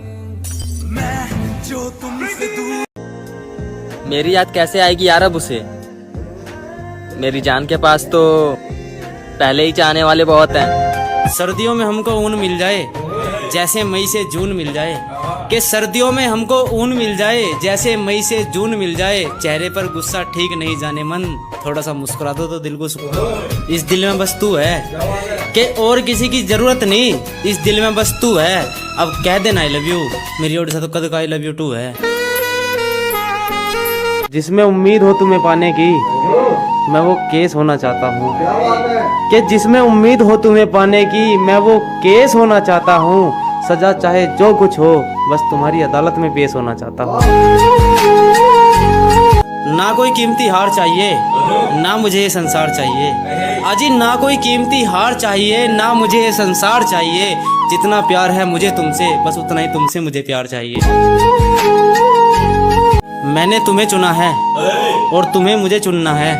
मैं जो तुमसे दूर। मेरी याद कैसे आएगी यार अब उसे? मेरी जान के पास तो पहले ही चाहने वाले बहुत हैं। सर्दियों में हमको ऊन मिल जाए जैसे मई से जून मिल जाए, कि सर्दियों में हमको ऊन मिल जाए जैसे मई से जून मिल जाए। चेहरे पर गुस्सा ठीक नहीं जाने मन, थोड़ा सा मुस्कुरा दो तो दिल को सुकून। इस दिल में बस तू है, कि और किसी की जरूरत नहीं। इस दिल में बस तू है, अब कह देना आई लव यू। मेरी ओर से तो कद का आई लव यू टू है। जिसमें उम्मीद हो तुम्हें पाने की, मैं वो केस होना चाहता हूँ। कि जिसमें उम्मीद हो तुम्हें पाने की, मैं वो केस होना चाहता हूँ। सजा चाहे जो कुछ हो, बस तुम्हारी अदालत में पेश होना चाहता हूँ। ना कोई कीमती हार चाहिए, ना मुझे ये संसार चाहिए। अजी ना कोई कीमती हार चाहिए, ना मुझे ये संसार चाहिए। जितना प्यार है मुझे तुमसे, बस उतना ही तुमसे मुझे प्यार चाहिए। मैंने तुम्हें चुना है और तुम्हें मुझे चुनना है।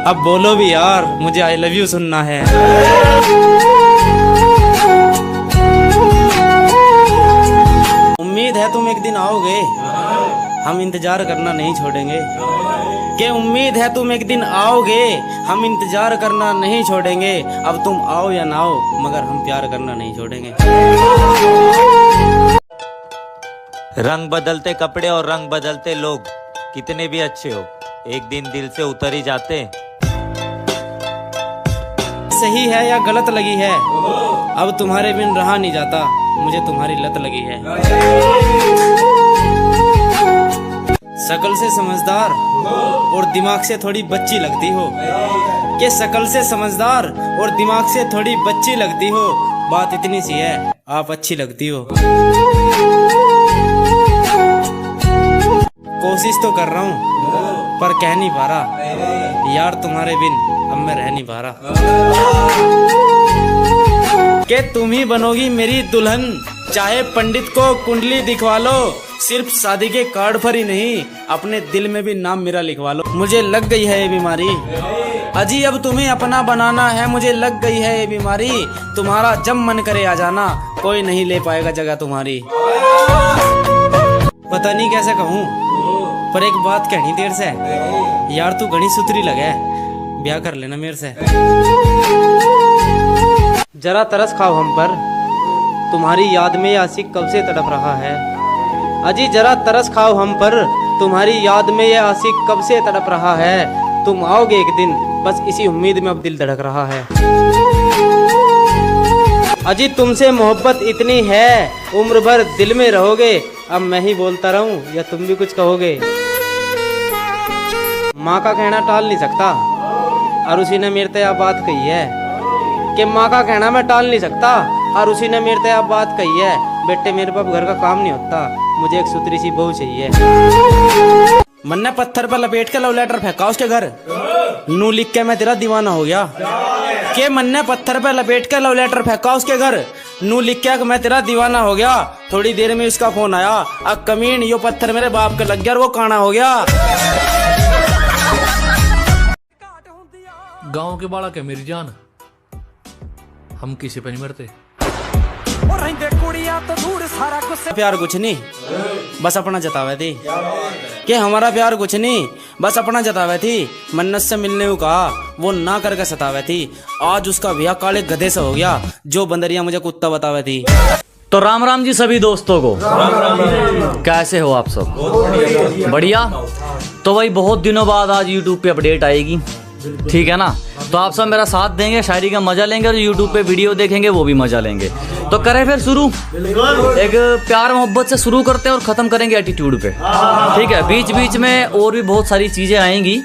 अब बोलो भी यार, मुझे आई लव यू सुनना है। उम्मीद है तुम एक दिन आओगे, हम इंतजार करना नहीं छोड़ेंगे। कि उम्मीद है तुम एक दिन आओगे, हम इंतजार करना नहीं छोड़ेंगे। अब तुम आओ या ना आओ, मगर हम प्यार करना नहीं छोड़ेंगे। रंग बदलते कपड़े और रंग बदलते लोग, कितने भी अच्छे हो एक दिन दिल से उतर ही जाते। सही है या गलत लगी है, अब तुम्हारे बिन रहा नहीं जाता, मुझे तुम्हारी लत लगी है। शकल से समझदार और दिमाग से थोड़ी बच्ची लगती हो। कि शकल से समझदार और दिमाग से थोड़ी बच्ची लगती हो। बात इतनी सी है, आप अच्छी लगती हो। कोशिश तो कर रहा हूँ पर कह नहीं पा रहा, यार तुम्हारे बिन अब मैं रह नहीं पा रहा। कि तुम ही बनोगी मेरी दुल्हन, चाहे पंडित को कुंडली दिखवा लो। सिर्फ शादी के कार्ड पर ही नहीं, अपने दिल में भी नाम मेरा लिखवा लो। मुझे लग गई है ये बीमारी, अजी अब तुम्हें अपना बनाना है। मुझे लग गई है ये बीमारी, तुम्हारा जब मन करे आ जाना, कोई नहीं ले पाएगा जगह तुम्हारी। पता नहीं कैसे कहूँ, पर एक बात कहनी देर से, यार तू घनी सुथरी लगे, ब्याह कर लेना मेरे से। जरा तरस खाओ हम पर, तुम्हारी याद में ये आशिक कब से तड़प रहा है। अजी जरा तरस खाओ हम पर, तुम्हारी याद में ये आशिक कब से तड़प रहा है। तुम आओगे एक दिन, बस इसी उम्मीद में अब दिल धड़क रहा है। अजी तुमसे मोहब्बत इतनी है, उम्र भर दिल में रहोगे। अब मैं ही बोलता रहूं या तुम भी कुछ कहोगे। माँ का कहना टाल नहीं सकता, और उसी ने मेरे से आप बात कही है। कि माँ का कहना मैं टाल नहीं सकता, और उसी ने मेरे से आप बात कही है। बेटे मेरे पास घर का काम नहीं होता, मुझे एक सुतरी सी बहू चाहिए। मन ने पत्थर पर लपेट के लव लेटर फेंका उसके घर, नू लिख के मैं तेरा दीवाना हो गया। के मन ने पत्थर पर लपेट के लव लेटर फेंका उसके घर, नू लिख के मैं तेरा दीवाना हो गया। थोड़ी देर में इसका फोन आया, अब कमीन यो पत्थर मेरे बाप के लग गया और वो काना हो गया। गांव के बालक है मेरी जान, हम किसी पे नहीं मरते। प्यार कुछ नहीं बस अपना जतावे थी, कि हमारा प्यार कुछ नहीं बस अपना जतावे थी। मन्नत से मिलने को कहा, वो ना करके सतावे थी। आज उसका ब्याह काले गधे से हो गया, जो बंदरिया मुझे कुत्ता बतावे थी। तो राम राम जी सभी दोस्तों को। कैसे हो आप सब? बढ़िया। तो भाई बहुत दिनों बाद आज YouTube पे अपडेट आएगी, ठीक है ना। तो आप सब मेरा साथ देंगे, शायरी का मजा लेंगे, और YouTube पे वीडियो देखेंगे वो भी मजा लेंगे। तो करें फिर शुरू, एक प्यार मोहब्बत से शुरू करते हैं और खत्म करेंगे एटीट्यूड पे, ठीक है। बीच बीच में और भी बहुत सारी चीजें आएंगी,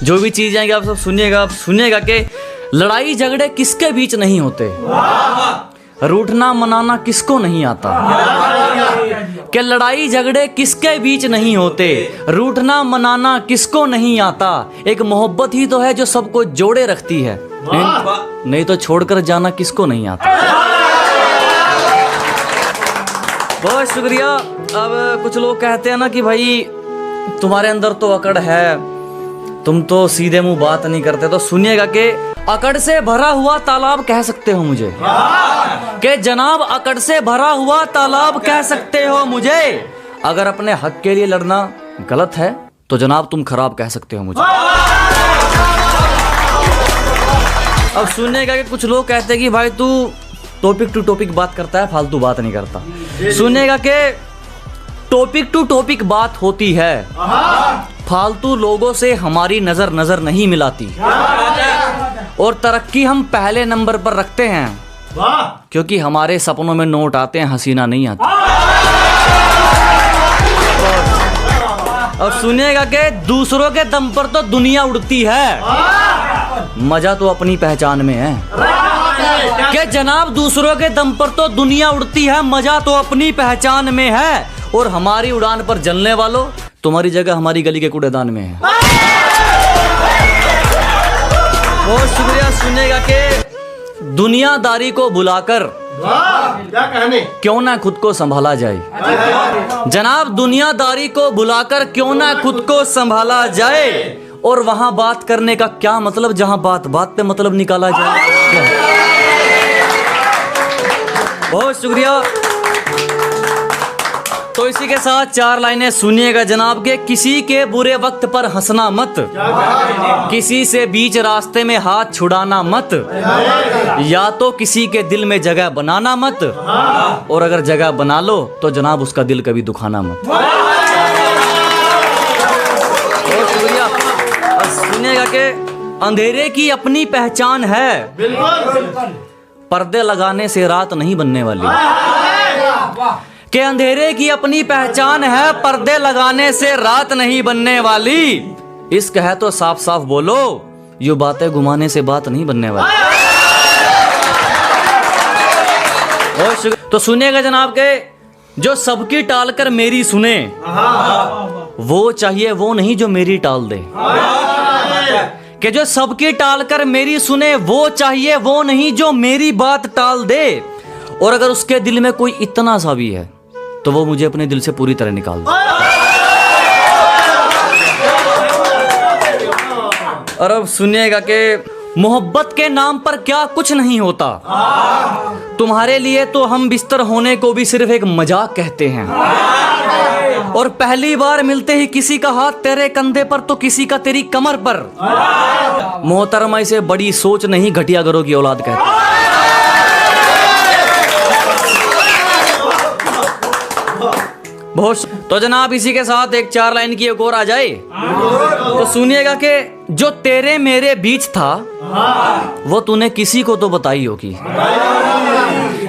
जो भी चीजें आएंगी आप सब सुनिएगा। आप सुनिएगा कि लड़ाई झगड़े किसके बीच नहीं होते, रूठना मनाना किसको नहीं आता। कि लड़ाई झगड़े किसके बीच नहीं होते, रूठना मनाना किसको नहीं आता। एक मोहब्बत ही तो है जो सबको जोड़े रखती है, नहीं तो छोड़कर जाना किसको नहीं आता। बहुत शुक्रिया। अब कुछ लोग कहते हैं ना कि भाई तुम्हारे अंदर तो अकड़ है, तुम तो सीधे मुंह बात नहीं करते, तो सुनिएगा कि अकड़ से भरा हुआ तालाब कह सकते हो मुझे, कि जनाब अकड़ से भरा हुआ तालाब कह सकते हो मुझे। अगर अपने हक के लिए लड़ना गलत है तो जनाब तुम खराब कह सकते हो मुझे। अब सुनिएगा कि कुछ लोग कहते हैं कि भाई तू टॉपिक टू टॉपिक बात करता है, फालतू बात नहीं करता। सुनिएगा कि टॉपिक टू टॉपिक बात होती है, फालतू लोगों से हमारी नजर नहीं मिलाती, और तरक्की हम पहले नंबर पर रखते हैं, क्योंकि हमारे सपनों में नोट आते हैं, हसीना नहीं आती। और सुनिएगा कि दूसरों के दम पर तो दुनिया उड़ती है, मजा तो अपनी पहचान में है। कि जनाब दूसरों के दम पर तो दुनिया उड़ती है, मजा तो अपनी पहचान में है, और हमारी उड़ान पर जलने वालों तुम्हारी जगह हमारी गली के कूड़ेदान में है। बहुत शुक्रिया। सुनिएगा कि दुनियादारी को बुलाकर क्या कहने, क्यों ना खुद को संभाला जाए। जनाब दुनियादारी को बुलाकर क्यों ना खुद को संभाला जाए, और वहां बात करने का क्या मतलब जहां बात बात पे मतलब निकाला जाए। बहुत शुक्रिया। तो इसी के साथ 4 लाइनें सुनिएगा जनाब के। किसी के बुरे वक्त पर हंसना मत, किसी से बीच रास्ते में हाथ छुड़ाना मत, या तो किसी के दिल में जगह बनाना मत, और अगर जगह बना लो तो जनाब उसका दिल कभी दुखाना मत। बहुत शुक्रिया। और सुनिएगा कि अंधेरे की अपनी पहचान है, पर्दे लगाने से रात नहीं बनने वाली। कि अंधेरे की अपनी पहचान है, पर्दे लगाने से रात नहीं बनने वाली। इश्क है तो साफ साफ बोलो, ये बातें घुमाने से बात नहीं बनने वाली। तो सुनिएगा जनाब के, जो सबकी टाल कर मेरी सुने, वो चाहिए वो नहीं जो मेरी टाल दे। कि जो सबकी टाल कर मेरी सुने, वो चाहिए वो नहीं जो मेरी बात टाल दे, और अगर उसके दिल में कोई इतना सा भी है तो वो मुझे अपने दिल से पूरी तरह निकाल दे। और अब सुनिएगा कि मोहब्बत के नाम पर क्या कुछ नहीं होता, तुम्हारे लिए तो हम बिस्तर होने को भी सिर्फ एक मजाक कहते हैं, और पहली बार मिलते ही किसी का हाथ तेरे कंधे पर तो किसी का तेरी कमर पर। मोहतरमा इसे बड़ी सोच नहीं घटिया घरों की औलाद कहते हैं। बहुत। तो जनाब इसी के साथ एक 4 लाइन की एक और आ जाए तो सुनिएगा कि जो तेरे मेरे बीच था वो तूने किसी को तो बताई होगी,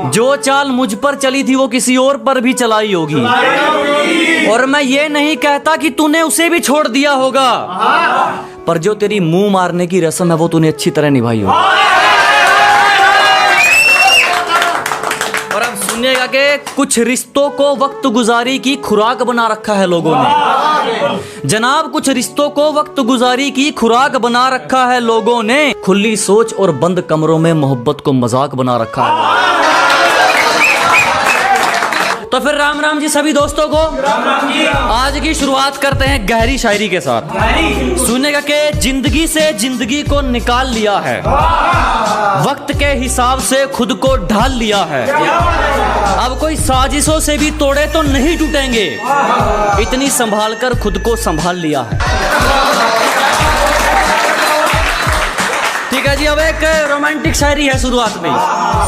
जो चाल मुझ पर चली थी वो किसी और पर भी चलाई होगी, और मैं ये नहीं कहता कि तूने उसे भी छोड़ दिया होगा, पर जो तेरी मुंह मारने की रस्म है वो तूने अच्छी तरह निभाई होगी। और अब सुनिएगा कि कुछ रिश्तों को वक्त गुजारी की खुराक बना रखा है लोगों ने। जनाब कुछ रिश्तों को वक्त गुजारी की खुराक बना रखा है लोगों ने, खुली सोच और बंद कमरों में मोहब्बत को मजाक बना रखा है। तो फिर राम राम जी सभी दोस्तों को। आज की शुरुआत करते हैं गहरी शायरी के साथ। सुनेगा कि जिंदगी से जिंदगी को निकाल लिया है, वक्त के हिसाब से खुद को ढाल लिया है, अब कोई साजिशों से भी तोड़े तो नहीं टूटेंगे, इतनी संभाल कर खुद को संभाल लिया है। ठीक है जी, अब एक रोमांटिक शायरी है शुरुआत में।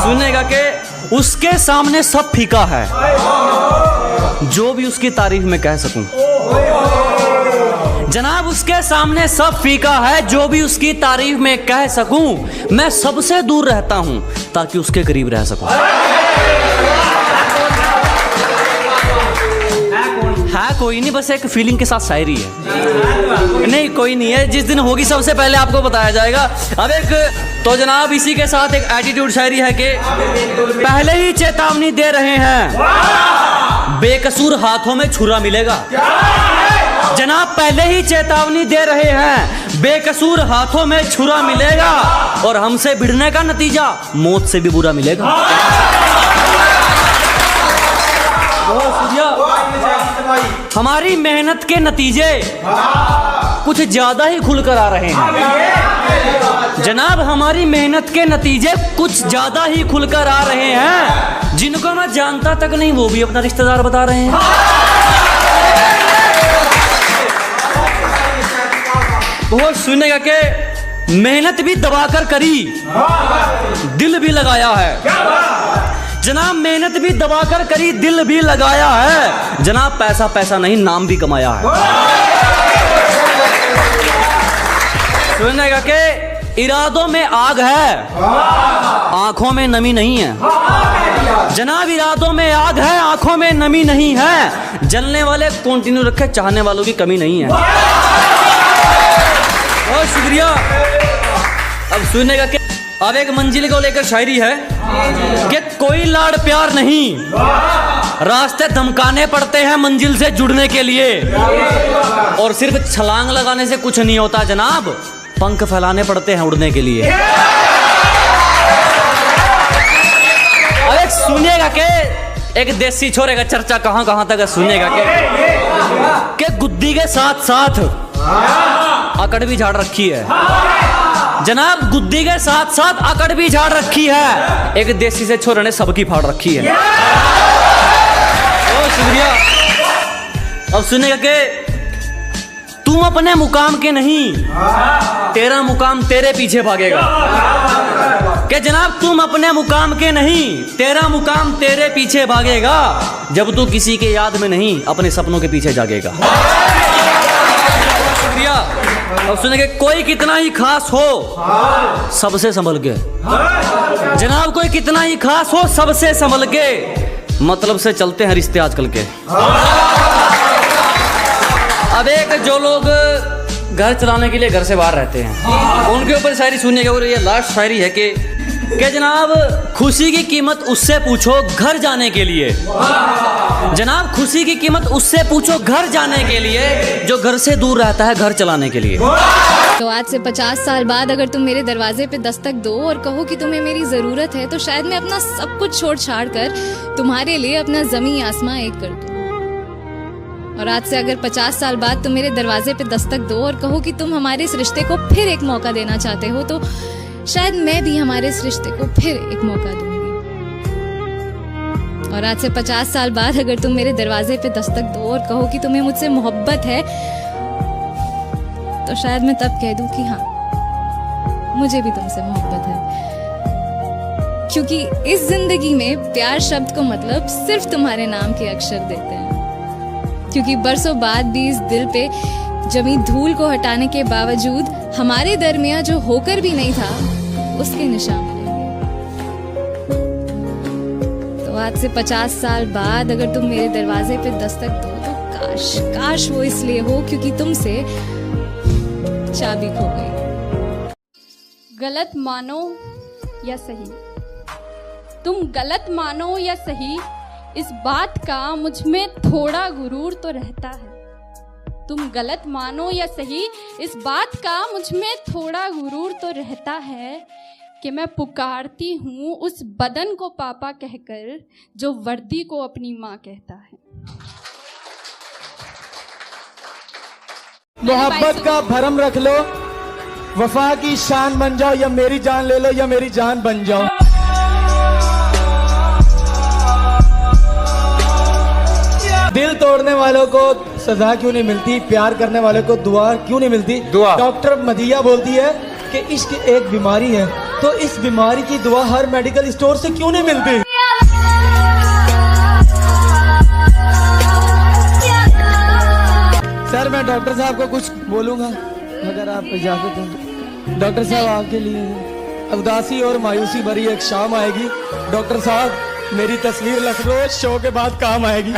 सुनेगा कि उसके सामने सब फीका है, जो भी उसकी तारीफ में कह सकूं। जनाब उसके सामने सब फीका है, जो भी उसकी तारीफ में कह सकूं। मैं सबसे दूर रहता हूं ताकि उसके करीब रह सकूं। है कोई नहीं, बस एक फीलिंग के साथ शायरी है। नहीं कोई नहीं है, जिस दिन होगी सबसे पहले आपको बताया जाएगा। अब एक तो जनाब इसी के साथ एक एटीट्यूड शायरी है कि पहले ही चेतावनी दे रहे हैं, बेकसूर हाथों में छुरा मिलेगा। जनाब पहले ही चेतावनी दे रहे हैं, बेकसूर हाथों में छुरा मिलेगा, और हमसे भिड़ने का नतीजा मौत से भी बुरा मिलेगा। हमारी मेहनत के नतीजे कुछ ज्यादा ही खुलकर आ रहे हैं। जनाब हमारी मेहनत के नतीजे कुछ ज्यादा ही खुलकर आ रहे हैं। जिनको मैं जानता तक नहीं वो भी अपना रिश्तेदार बता रहे हैं। बहुत सुनेगा कि मेहनत भी दबाकर करी, दिल भी लगाया है। जनाब मेहनत भी दबाकर करी, दिल भी लगाया है। जनाब पैसा पैसा नहीं, नाम भी कमाया है। सुनेगा कि इरादों में आग है, आंखों में नमी नहीं है। जनाब इरादों में आग है, आंखों में नमी नहीं है। जलने वाले कंटिन्यू रखे, चाहने वालों की कमी नहीं है। बहुत शुक्रिया। अब सुनेगा कि अब एक मंजिल को लेकर शायरी है कि कोई लाड़ प्यार नहीं, रास्ते धमकाने पड़ते हैं मंजिल से जुड़ने के लिए। और सिर्फ छलांग लगाने से कुछ नहीं होता जनाब, पंख फैलाने पड़ते हैं उड़ने के लिए। अब एक सुनिएगा कि एक देसी छोरे का चर्चा कहां कहां तक सुनिएगा कि गुद्दी के साथ साथ अकड़ भी झाड़ रखी है। जनाब गुद्दी के साथ साथ अकड़ भी झाड़ रखी है। एक देसी से छोरे ने सबकी फाड़ रखी है। बहुत शुक्रिया। अब सुनेगा कि तुम अपने मुकाम के नहीं, तेरा मुकाम तेरे पीछे भागेगा। कि जनाब तुम अपने मुकाम के नहीं, तेरा मुकाम तेरे पीछे भागेगा। जब तू किसी के याद में नहीं, अपने सपनों के पीछे जागेगा। शुक्रिया। अब सुनेंगे कोई कितना ही खास हो, सबसे संभल के। जनाब कोई कितना ही खास हो, सबसे संभल के। मतलब से चलते हैं रिश्ते आजकल के। अब एक जो लोग घर चलाने के लिए घर से बाहर रहते हैं, उनके ऊपर शायरी सुनिएगा। और ये लास्ट शायरी है कि जनाब खुशी की कीमत उससे पूछो घर जाने के लिए। जनाब खुशी की कीमत उससे पूछो घर जाने के लिए, जो घर से दूर रहता है घर चलाने के लिए। तो आज से 50 साल बाद अगर तुम मेरे दरवाजे पे दस्तक दो और कहो कि तुम्हें मेरी ज़रूरत है, तो शायद मैं अपना सब कुछ छोड़ छाड़ कर तुम्हारे लिए अपना ज़मीं आसमां एक कर दूँ। और आज से अगर 50 साल बाद तुम मेरे दरवाजे पे दस्तक दो और कहो कि तुम हमारे इस रिश्ते को फिर एक मौका देना चाहते हो, तो शायद मैं भी हमारे इस रिश्ते को फिर एक मौका दूंगी। और आज से 50 साल बाद अगर तुम मेरे दरवाजे पे दस्तक दो और कहो कि तुम्हें मुझसे मोहब्बत है, तो शायद मैं तब कह दूं कि हाँ मुझे भी तुमसे मोहब्बत है। क्योंकि इस जिंदगी में प्यार शब्द को मतलब सिर्फ तुम्हारे नाम के अक्षर देते हैं। क्योंकि बरसों बाद भी इस दिल पे जमी धूल को हटाने के बावजूद हमारे दरमियां जो होकर भी नहीं था, उसके निशान रहेंगे। तो आज से 50 साल बाद अगर तुम मेरे दरवाजे पे दस्तक दो, तो काश काश वो इसलिए हो क्योंकि तुमसे चाबी खो गई। गलत मानो या सही, तुम गलत मानो या सही, इस बात का मुझ में थोड़ा गुरूर तो रहता है। तुम गलत मानो या सही, इस बात का मुझ में थोड़ा गुरूर तो रहता है कि मैं पुकारती हूँ उस बदन को पापा कहकर जो वर्दी को अपनी माँ कहता है। मोहब्बत का भरम रख लो, वफा की शान बन जाओ, या मेरी जान ले लो या मेरी जान बन जाओ। दिल तोड़ने वालों को सजा क्यों नहीं मिलती, प्यार करने वालों को दुआ क्यों नहीं मिलती? दुआ। डॉक्टर मदिया बोलती है कि इश्क एक बीमारी है, तो इस बीमारी की दुआ हर मेडिकल स्टोर से क्यों नहीं मिलती? सर मैं डॉक्टर साहब को कुछ बोलूंगा अगर आप इजाजत दें। डॉक्टर साहब आपके लिए उदासी और मायूसी भरी एक शाम आएगी। डॉक्टर साहब मेरी तस्वीर लखनऊ शो के बाद काम आएगी।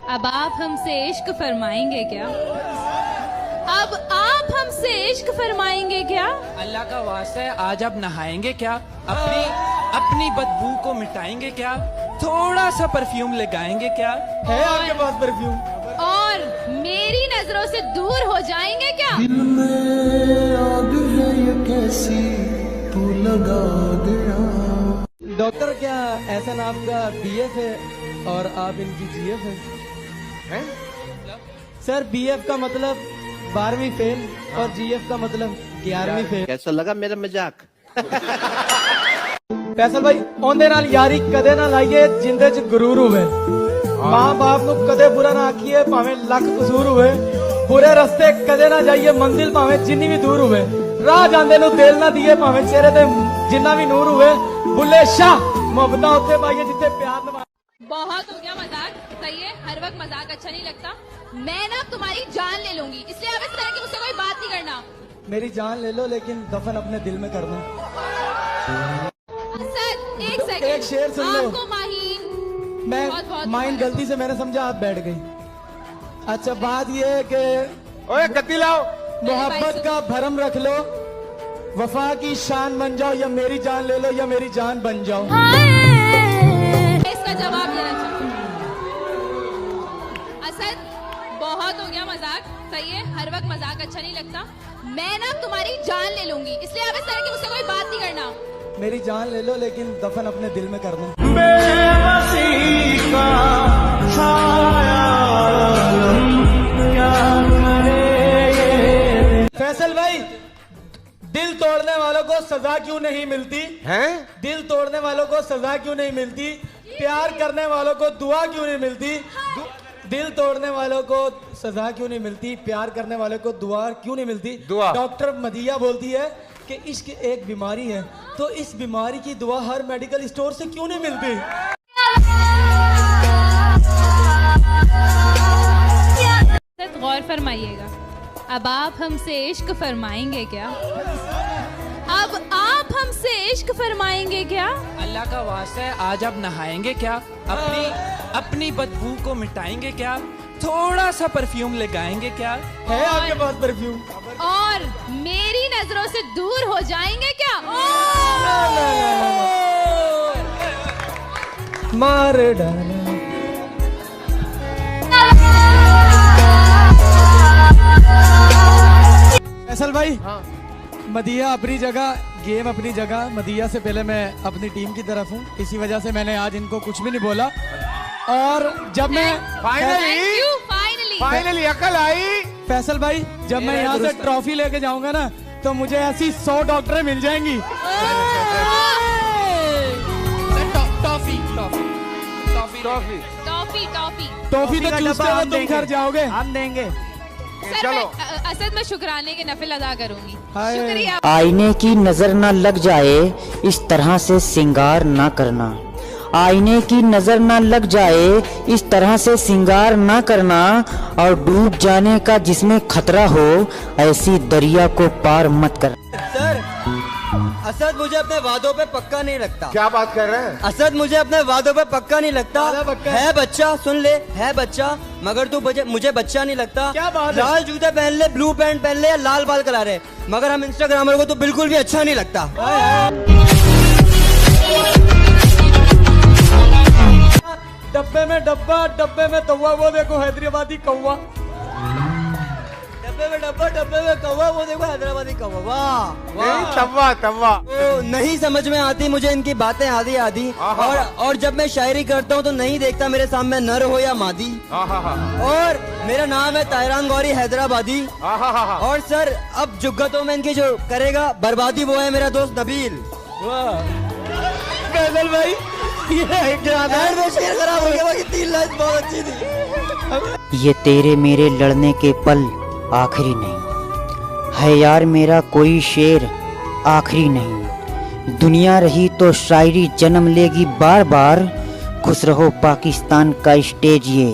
अब आप हमसे इश्क फरमाएंगे क्या? अब आप हमसे इश्क फरमाएंगे क्या? अल्लाह का वास्ता है आज आप नहाएंगे क्या? अपनी बदबू को मिटाएंगे क्या? थोड़ा सा परफ्यूम लगाएंगे क्या? है आपके पास परफ्यूम? और मेरी नजरों से दूर हो जाएंगे क्या? दिल में आग है ये कैसी तू लगा गया। डॉक्टर क्या एहसन आपका BF है? और आप इनकी जीएफ हैं? सर बीएफ का मतलब 12वीं फेल और जीएफ का मतलब 11वीं फेल। कैसा लगा मेरा मजाक? फैसल भाई ओंदे नाल यारी कदे ना लाइए जिंदे च गुरूर हुए। मां बाप को कदे बुरा ना आखिए भावे लख कसूर हुए। बुरे रस्ते कदे ना जाइए मंजिल भावे जिन्नी भी दूर हुए। राह जांदे नु दिल ना दिए भावे चेहरे ते जिन्ना भी नूर हुए। बुल्ले शाह मोहब्बतां उत्ते पाइए जिथे प्यार न। बहुत हो गया मजाक, सही है, हर वक्त मजाक अच्छा नहीं लगता। मैं ना तुम्हारी जान ले लूंगी, इसलिए अब इस तरह की मुझसे कोई बात नहीं करना। मेरी जान ले लो लेकिन दफन अपने दिल में करना। असद एक सेकंड, एक शेर सुन लो। आपको माहीन मैं माइन गलती से मैंने समझा आप बैठ गई। अच्छा बात ये है कि ओए गद्दी लाओ, मोहब्बत का भरम रख लो, वफा की शान बन जाओ, या मेरी जान ले लो या मेरी जान बन जाओ। इसका जवाब देना चाहूँ। असद बहुत हो गया मजाक, सही है, हर वक्त मजाक अच्छा नहीं लगता। मैं ना तुम्हारी जान ले लूंगी, इसलिए अब इस तरह की मुझसे कोई बात नहीं करना। मेरी जान ले लो लेकिन दफन अपने दिल में करना। फैसल भाई दिल तोड़ने वालों को सजा क्यों नहीं मिलती हैं? दिल तोड़ने वालों को सजा क्यों नहीं मिलती? प्यार करने वालों को दुआ क्यों नहीं मिलती? दिल तोड़ने वालों को सजा क्यों नहीं मिलती? प्यार करने वालों को दुआ क्यों नहीं मिलती? डॉक्टर मदिया बोलती है कि इश्क एक बीमारी है, तो इस बीमारी की दुआ हर मेडिकल स्टोर से क्यों नहीं मिलती? गौर फरमाइएगा, अब आप हमसे इश्क फरमाएंगे क्या? अब आप हमसे इश्क फरमाएंगे क्या? अल्लाह का वास्ता है, आज आप नहाएंगे क्या? अपनी बदबू को मिटाएंगे क्या? थोड़ा सा परफ्यूम लगाएंगे क्या? है आपके पास परफ्यूम? और मेरी नजरों से दूर हो जाएंगे क्या? मार डाला। फैसल भाई हाँ। मदिया अपनी जगह, गेम अपनी जगह। मदिया से पहले मैं अपनी टीम की तरफ हूँ, इसी वजह से मैंने आज इनको कुछ भी नहीं बोला। और जब मैं फाइनली अकल आई फैसल भाई, जब मैं यहाँ से ट्रॉफी लेके जाऊंगा ना तो मुझे ऐसी 100 डॉक्टरें मिल जाएंगी। टॉफी तो चूसते हो तुम घर जाओगे, हम देंगे। चलो असद मैं शुक्राने के नफिल अदा करूंगी। शुक्रिया। आईने की नजर ना लग जाए इस तरह से सिंगार ना करना। आईने की नजर ना लग जाए इस तरह से सिंगार ना करना। और डूब जाने का जिसमें खतरा हो ऐसी दरिया को पार मत कर। सर असद मुझे अपने वादों पे पक्का नहीं लगता। क्या बात कर रहे हैं? असद मुझे अपने वादों पे पक्का नहीं लगता। है बच्चा, सुन ले, है बच्चा, मगर तू मुझे बच्चा नहीं लगता। क्या बात है? लाल जूते पहन ले, ब्लू पैंट पहन ले, लाल बाल करा रहे, मगर हम इंस्टाग्रामर को तो बिल्कुल भी अच्छा नहीं लगता। डब्बे में डब्बा, डब्बे में तवा, वो देखो हैदराबादी कौवा। डब्बे में डब्बा, डब्बे में कौवा, वो देखो हैदराबादी कौवा। वाह वाह, तवा तवा। नहीं समझ में आती मुझे इनकी बातें आधी आधी। और जब मैं शायरी करता हूँ तो नहीं देखता मेरे सामने नर हो या मादी। और मेरा नाम है तायरान गौरी हैदराबादी। और सर अब जुग्गतों में इनकी जो करेगा बर्बादी वो है मेरा दोस्त नबील। फैसल भाई ये शेर खराब हो गया, 3 लाइन बहुत अच्छी थी। ये तेरे मेरे लड़ने के पल आखिरी नहीं है यार, मेरा कोई शेर आखिरी नहीं। दुनिया रही तो शायरी जन्म लेगी बार बार। खुश रहो पाकिस्तान का स्टेज ये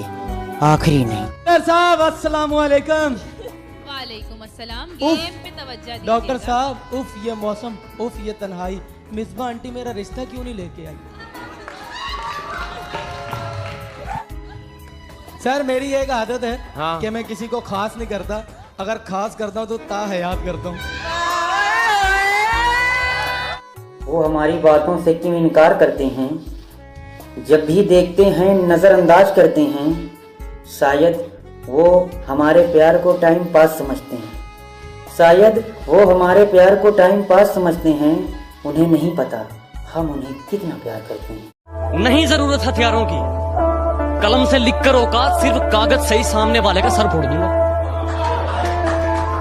आखिरी नहीं। डॉक्टर साहब अस्सलाम वालेकुम। वालेकुम अस्सलाम। गेम पे तवज्जो दीजिए। डॉक्टर साहब उफ ये मौसम, उफ ये तन्हाई, मिसबा आंटी मेरा रिश्ता क्यों नहीं लेके आई? सर मेरी एक आदत है हाँ। कि मैं किसी को खास नहीं करता, अगर खास करता हूँ तो ताहयात करता हूँ। वो हमारी बातों से क्यों इनकार करते हैं? जब भी देखते हैं नजरअंदाज करते हैं। शायद वो हमारे प्यार को टाइम पास समझते हैं। शायद वो हमारे प्यार को टाइम पास समझते हैं। उन्हें नहीं पता हम उन्हें कितना प्यार करते हैं। नहीं जरूरत हथियारों की, कलम से लिखकर औकात, सिर्फ कागज से ही सामने वाले का सर फोड़ दूंगा।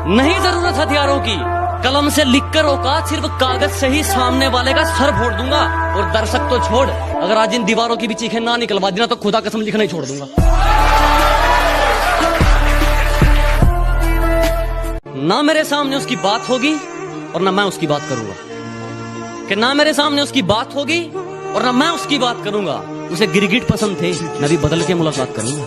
नहीं जरूरत हथियारों की, कलम से लिखकर औकात, सिर्फ कागज से ही सामने वाले का सर फोड़ दूंगा। और दर्शक तो छोड़, अगर आज इन दीवारों की भी चीखें ना निकलवा देना तो खुदा कसम लिखना ही छोड़ दूंगा। ना मेरे सामने उसकी बात होगी और ना मैं उसकी बात करूंगा, कि ना मेरे सामने उसकी बात होगी और ना मैं उसकी बात करूंगा। उसे गिरगिट पसंद थे, मैं भी बदल के मुलाकात करूंगा।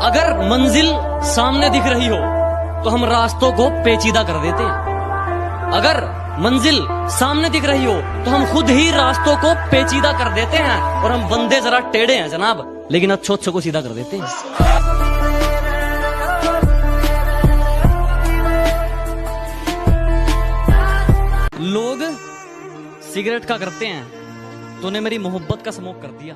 अगर मंजिल सामने दिख रही हो तो हम रास्तों को पेचीदा कर देते हैं। अगर मंजिल सामने दिख रही हो तो हम खुद ही रास्तों को पेचीदा कर देते हैं। और हम बंदे जरा टेढ़े हैं जनाब, लेकिन अच्छे को सीधा कर देते हैं। लोग सिगरेट का करते हैं, तूने मेरी मोहब्बत का स्मोक कर दिया।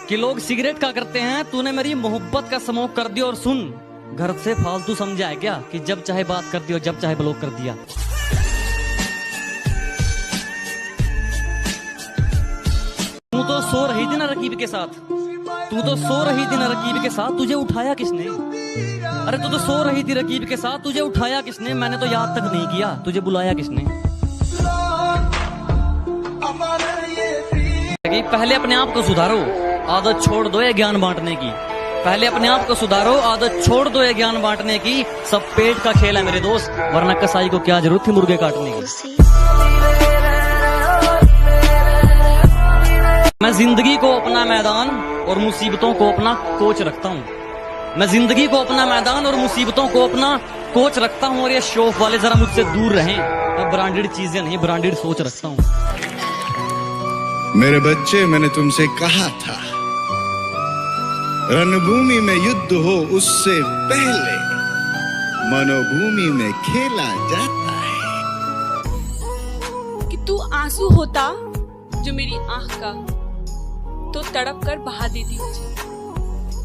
कि लोग सिगरेट का करते हैं, तूने मेरी मोहब्बत का स्मोक कर दिया। और सुन, घर से फालतू समझा है क्या कि जब चाहे बात कर दिया, जब चाहे ब्लॉक कर दिया। तू तो सो रही थी ना रकीब के साथ, तू तो सो रही थी ना रकीब के साथ, तुझे उठाया किसने? अरे तू तो सो रही थी रकीब के साथ, तुझे उठाया किसने? मैंने तो याद तक नहीं किया, तुझे बुलाया किसने? पहले अपने आप को सुधारो, आदत छोड़ दो ये ज्ञान बांटने की। पहले अपने आप को सुधारो, आदत छोड़ दो ये ज्ञान बांटने की। सब पेट का खेल है मेरे दोस्त, वरना कसाई को क्या जरूरत थी मुर्गे काटने की। मैं जिंदगी को अपना मैदान और मुसीबतों को अपना कोच रखता हूँ। मैं जिंदगी को अपना मैदान और मुसीबतों को अपना कोच रखता हूँ। और ये शौक वाले जरा मुझसे दूर रहें, मैं ब्रांडेड चीजें नहीं, ब्रांडेड सोच रखता हूँ। मेरे बच्चे, मैंने तुमसे कहा था, रणभूमि में युद्ध हो उससे पहले मनोभूमि में खेला जाता है। कि तू आंसू होता जो मेरी आंख का, तो तड़प कर बहा देती तुझे।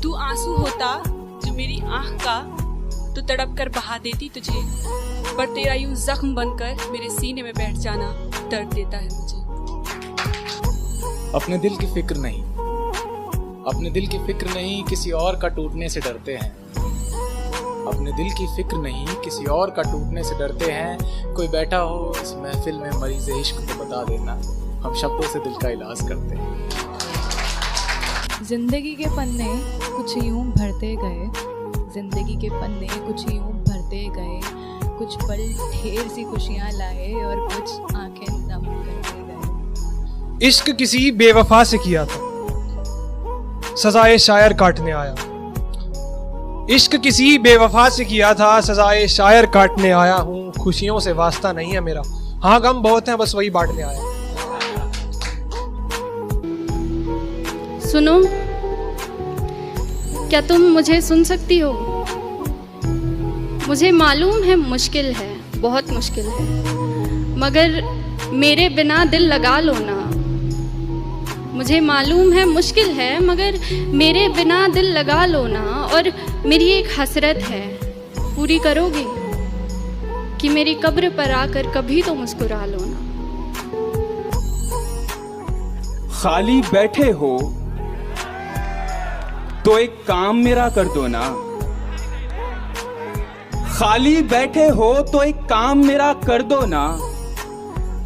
तू आंसू होता जो मेरी आंख का, तो तड़प कर बहा देती तुझे। पर तेरा यूं जख्म बनकर मेरे सीने में बैठ जाना दर्द देता है मुझे। अपने दिल की फिक्र नहीं, अपने दिल की फिक्र नहीं, किसी और का टूटने से डरते हैं। अपने दिल की फिक्र नहीं, किसी और का टूटने से डरते हैं। कोई बैठा हो इस महफिल में मरीज इश्क को बता देना, हम शब्दों से दिल का इलाज करते हैं। जिंदगी के पन्ने कुछ यूं भरते गए, जिंदगी के पन्ने कुछ यूं भरते गए। कुछ पल ढेर सी खुशियां लाए और कुछ आंखें नम करते गए। इश्क किसी बेवफा से किया था, सजाए शायर काटने आया। इश्क किसी बेवफा से किया था, सजाए शायर काटने आया हूँ। खुशियों से वास्ता नहीं है मेरा, हाँ गम बहुत है, बस वही बांटने आया। सुनो, क्या तुम मुझे सुन सकती हो? मुझे मालूम है मुश्किल है, बहुत मुश्किल है, मगर मेरे बिना दिल लगा लो ना। मुझे मालूम है मुश्किल है, मगर मेरे बिना दिल लगा लो ना। और मेरी एक हसरत है, पूरी करोगे? कि मेरी कब्र पर आकर कभी तो मुस्कुरा लो ना। खाली बैठे हो तो एक काम मेरा कर दो ना। खाली बैठे हो तो एक काम मेरा कर दो ना।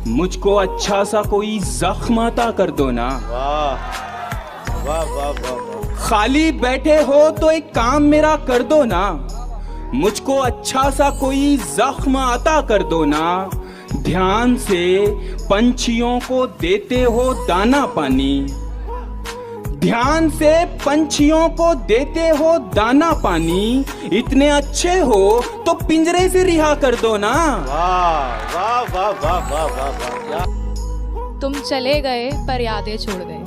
मुझको अच्छा सा कोई जख्म अता कर दो ना। वाह वाह वाह वाह। खाली बैठे हो तो एक काम मेरा कर दो ना। मुझको अच्छा सा कोई जख्म अता कर दो ना। ध्यान से पंछियों को देते हो दाना पानी। ध्यान से पंछियों को देते हो दाना पानी। इतने अच्छे हो तो पिंजरे से रिहा कर दो ना। वाह वाह वाह वाह वाह वाह वाह। तुम चले गए पर यादें छोड़ गए,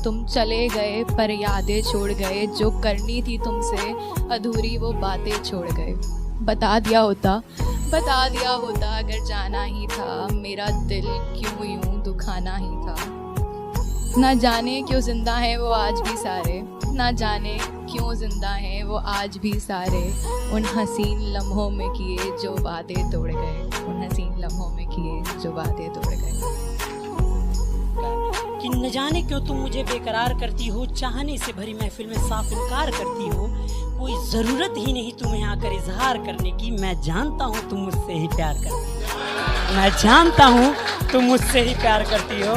तुम चले गए पर यादें छोड़ गए। जो करनी थी तुमसे अधूरी वो बातें छोड़ गए। बता दिया होता अगर जाना ही था। मेरा दिल क्यों यूं दुखाना ही था। ना जाने क्यों जिंदा है वो आज भी सारे, ना जाने क्यों जिंदा है वो आज भी सारे। उन हसीन लम्हों में किए जो वादे तोड़ गए, उन हसीन लम्हों में किए जो वादे तोड़ गए। कि न जाने क्यों तुम मुझे बेकरार करती हो, चाहने से भरी महफिल में साफ इनकार करती हो, कोई ज़रूरत ही नहीं तुम्हें आकर इजहार करने की, मैं जानता हूँ तुम मुझसे ही प्यार करती हो, मैं जानता हूँ तुम मुझसे ही प्यार करती हो।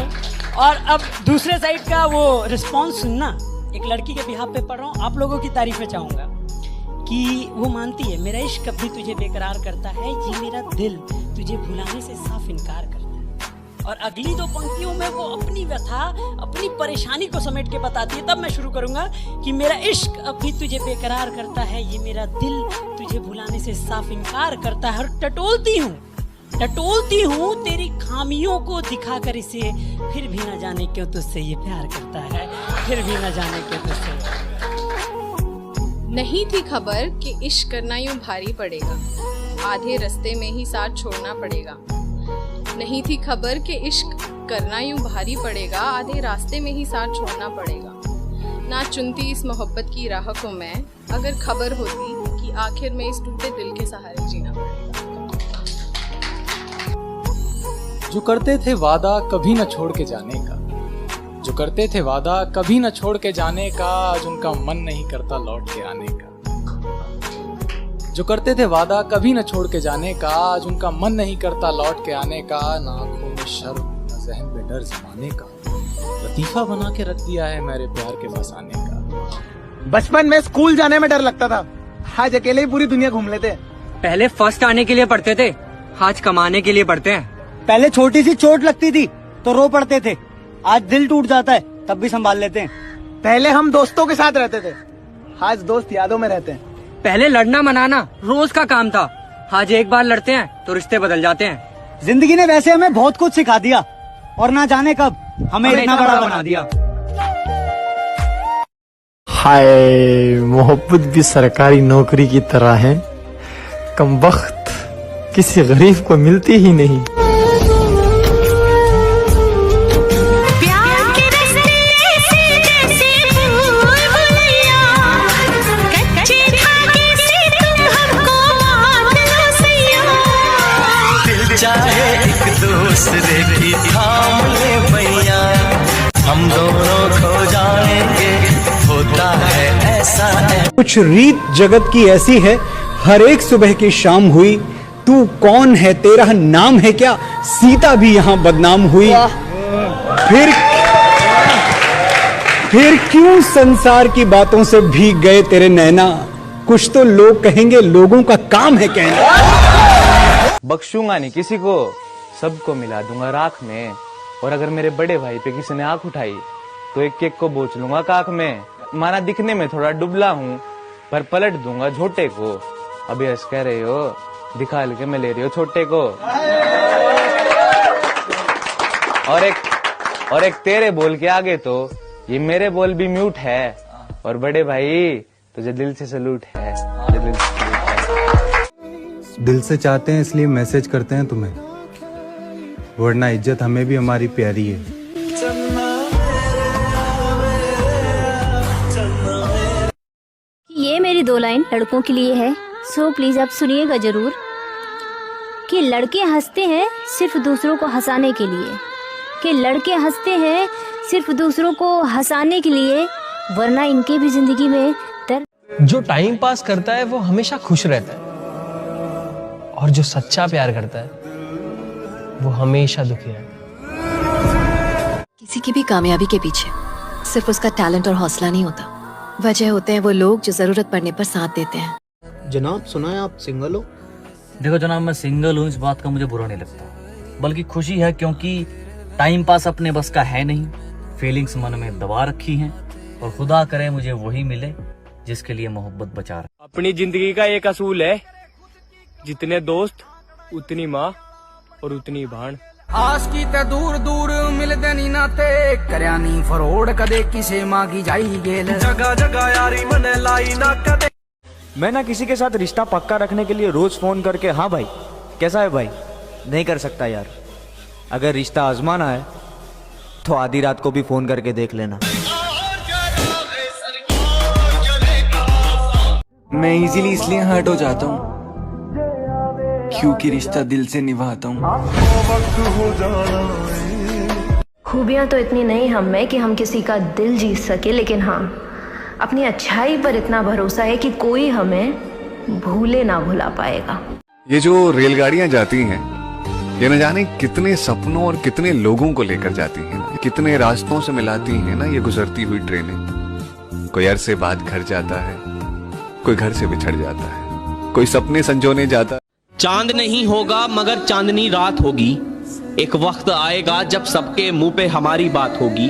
और अब दूसरे साइड का वो रिस्पॉन्स सुनना, एक लड़की के बिहाफ पे पढ़ रहा हूँ, आप लोगों की तारीफें चाहूँगा कि वो मानती है मेरा इश्क कभी तुझे बेकरार करता है, ये मेरा दिल तुझे भुलाने से साफ इनकार करता है। और अगली दो पंक्तियों में वो अपनी व्यथा, अपनी परेशानी को समेट के बताती है। तब मैं शुरू करूंगा कि मेरा इश्क अभी तुझे बेकरार करता है, ये मेरा दिल तुझे भुलाने से साफ इनकार करता है। और टटोलती हूँ तेरी खामियों को दिखाकर इसे, फिर भी न जाने क्यों तुझसे ये प्यार करता है, फिर भी न जाने क्यों तुझसे। नहीं थी खबर कि इश्क करना यूं भारी पड़ेगा, आधे रास्ते में ही साथ छोड़ना पड़ेगा। नहीं थी खबर कि इश्क करना यूं भारी पड़ेगा, आधे रास्ते में ही साथ छोड़ना पड़ेगा। ना चुनती इस मोहब्बत की राह को मैं, अगर खबर होती कि आखिर में इस टूटे दिल के सहारे जीना पड़ेगा। जो करते थे वादा कभी न छोड़ के जाने का, जो करते थे वादा कभी न छोड़ के जाने का, आज उनका मन नहीं करता लौट के आने का। जो करते थे वादा कभी न छोड़ के जाने का, आज उनका मन नहीं करता लौट के आने का। ना आंखों में शर्म न ज़हन में डर जमाने का, लतीफा बना के रख दिया है मेरे प्यार के फसाने का। बचपन में स्कूल जाने में डर लगता था, आज अकेले ही पूरी दुनिया घूम लेते हैं। पहले फर्स्ट आने के लिए पढ़ते थे, आज कमाने के लिए पढ़ते हैं। पहले छोटी सी चोट लगती थी तो रो पड़ते थे, आज दिल टूट जाता है तब भी संभाल लेते हैं। पहले हम दोस्तों के साथ रहते थे, आज दोस्त यादों में रहते हैं। पहले लड़ना मनाना रोज का काम था, आज एक बार लड़ते हैं तो रिश्ते बदल जाते हैं। जिंदगी ने वैसे हमें बहुत कुछ सिखा दिया और ना जाने कब हमें इतना बड़ा बना दिया। हाय, मोहब्बत भी सरकारी नौकरी की तरह है, कमबख्त किसी गरीब को मिलती ही नहीं। चाहे एक दूसरे की थाम ले भैया, हम दोनों खो जाएंगे, होता है ऐसा है। कुछ रीत जगत की ऐसी है, हर एक सुबह की शाम हुई, तू कौन है तेरा नाम है क्या, सीता भी यहाँ बदनाम हुई। फिर क्यों संसार की बातों से भीग गए तेरे नैना, कुछ तो लोग कहेंगे लोगों का काम है कहना। बख्शूंगा नहीं किसी को, सबको मिला दूंगा राख में, और अगर मेरे बड़े भाई पे किसी ने आंख उठाई तो एक एक को बोच लूंगा काख में। माना दिखने में थोड़ा डुबला हूँ पर पलट दूंगा झोटे को। अभी हंस कह रहे हो, दिखा के मैं ले रही हो छोटे को। और एक तेरे बोल के आगे तो ये मेरे बोल भी म्यूट है। और बड़े भाई तुझे दिल से सलूट है, दिल से दिल से चाहते हैं इसलिए मैसेज करते हैं तुम्हें, वरना इज्जत हमें भी हमारी प्यारी है। ये मेरी 2 लाइन लड़कों के लिए है, सो प्लीज आप सुनिएगा जरूर। कि लड़के हंसते हैं सिर्फ दूसरों को हंसाने के लिए, कि लड़के हंसते हैं सिर्फ दूसरों को हंसाने के लिए, वरना इनके भी जिंदगी में दर्द। जो टाइम पास करता है वो हमेशा खुश रहता है, और जो सच्चा प्यार करता है वो हमेशा दुखी रहता है। किसी की भी कामयाबी के पीछे सिर्फ उसका टैलेंट और हौसला नहीं होता, वजह होते हैं वो लोग जो जरूरत पड़ने पर साथ देते हैं। जनाब सुना है आप सिंगल हो? देखो जनाब, मैं सिंगल हूँ, इस बात का मुझे बुरा नहीं लगता, बल्कि खुशी है, क्योंकि टाइम पास अपने बस का है नहीं, फीलिंग्स मन में दबा रखी हैं, और खुदा करे मुझे वही मिले जिसके लिए मोहब्बत बचा रहा। अपनी जिंदगी का एक असूल है, जितने दोस्त उतनी माँ और उतनी भाण। आस की ते दूर दूर मिलदे नी नाते, करया नी फरोड़ कदे किसे मांगी जाई गेल, जगह जगह यारी मने लाई ना कदे। मैं ना किसी के साथ रिश्ता पक्का रखने के लिए रोज फोन करके हाँ भाई कैसा है भाई नहीं कर सकता यार। अगर रिश्ता आजमाना है तो आधी रात को भी फोन करके देख लेना। मैं इजीली इसलिए हर्ट हो जाता हूँ क्योंकि रिश्ता दिल से निभाता हूँ। खूबियाँ तो इतनी नहीं हम में कि हम किसी का दिल जीत सके, लेकिन हाँ, अपनी अच्छाई पर इतना भरोसा है कि कोई हमें भूले ना भुला पाएगा। ये जो रेलगाड़ियां जाती हैं, ये न जाने कितने सपनों और कितने लोगों को लेकर जाती हैं, कितने रास्तों से मिलाती हैं ना ये गुजरती हुई ट्रेनें। कोई अरसे बाद घर जाता है, कोई घर से बिछड़ जाता है, कोई सपने संजोने जाता है। चांद नहीं होगा मगर चांदनी रात होगी, एक वक्त आएगा जब सबके मुंह पे हमारी बात होगी।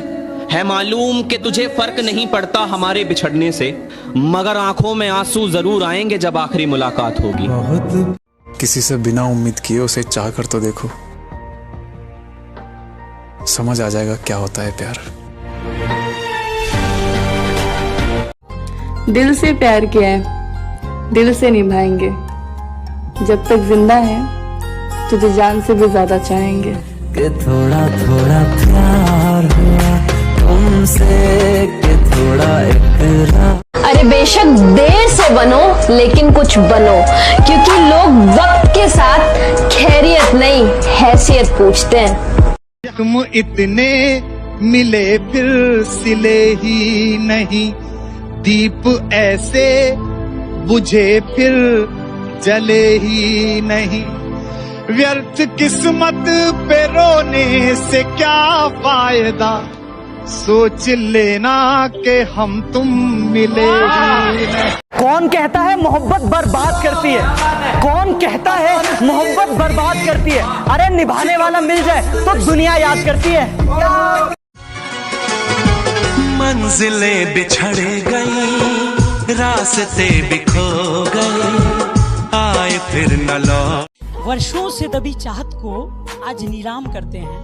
है मालूम कि तुझे फर्क नहीं पड़ता हमारे बिछड़ने से, मगर आंखों में आंसू जरूर आएंगे जब आखिरी मुलाकात होगी। किसी से बिना उम्मीद किए उसे चाह कर तो देखो, समझ आ जाएगा क्या होता है प्यार। दिल से प्यार किया है, दिल से निभाएंगे, जब तक जिंदा है तुझे जान से भी ज्यादा चाहेंगे। कि थोड़ा थोड़ा प्यार हुआ तुमसे, कि थोड़ा इकरार। अरे बेशक देर से बनो लेकिन कुछ बनो, क्योंकि लोग वक्त के साथ खैरियत नहीं हैसियत पूछते हैं। तुम इतने मिले फिर सिले ही नहीं, दीप ऐसे बुझे फिर जले ही नहीं। व्यर्थ किस्मत पे रोने से क्या फायदा, सोच लेना कि हम तुम मिले ही नहीं। कौन कहता है मोहब्बत बर्बाद करती है? कौन कहता है मोहब्बत बर्बाद करती है? अरे निभाने वाला मिल जाए तो दुनिया याद करती है। मंजिलें बिछड़ गई, रास्ते बिखो गए, आए फिर न लौट। वर्षों से दबी चाहत को आज नीलाम करते हैं,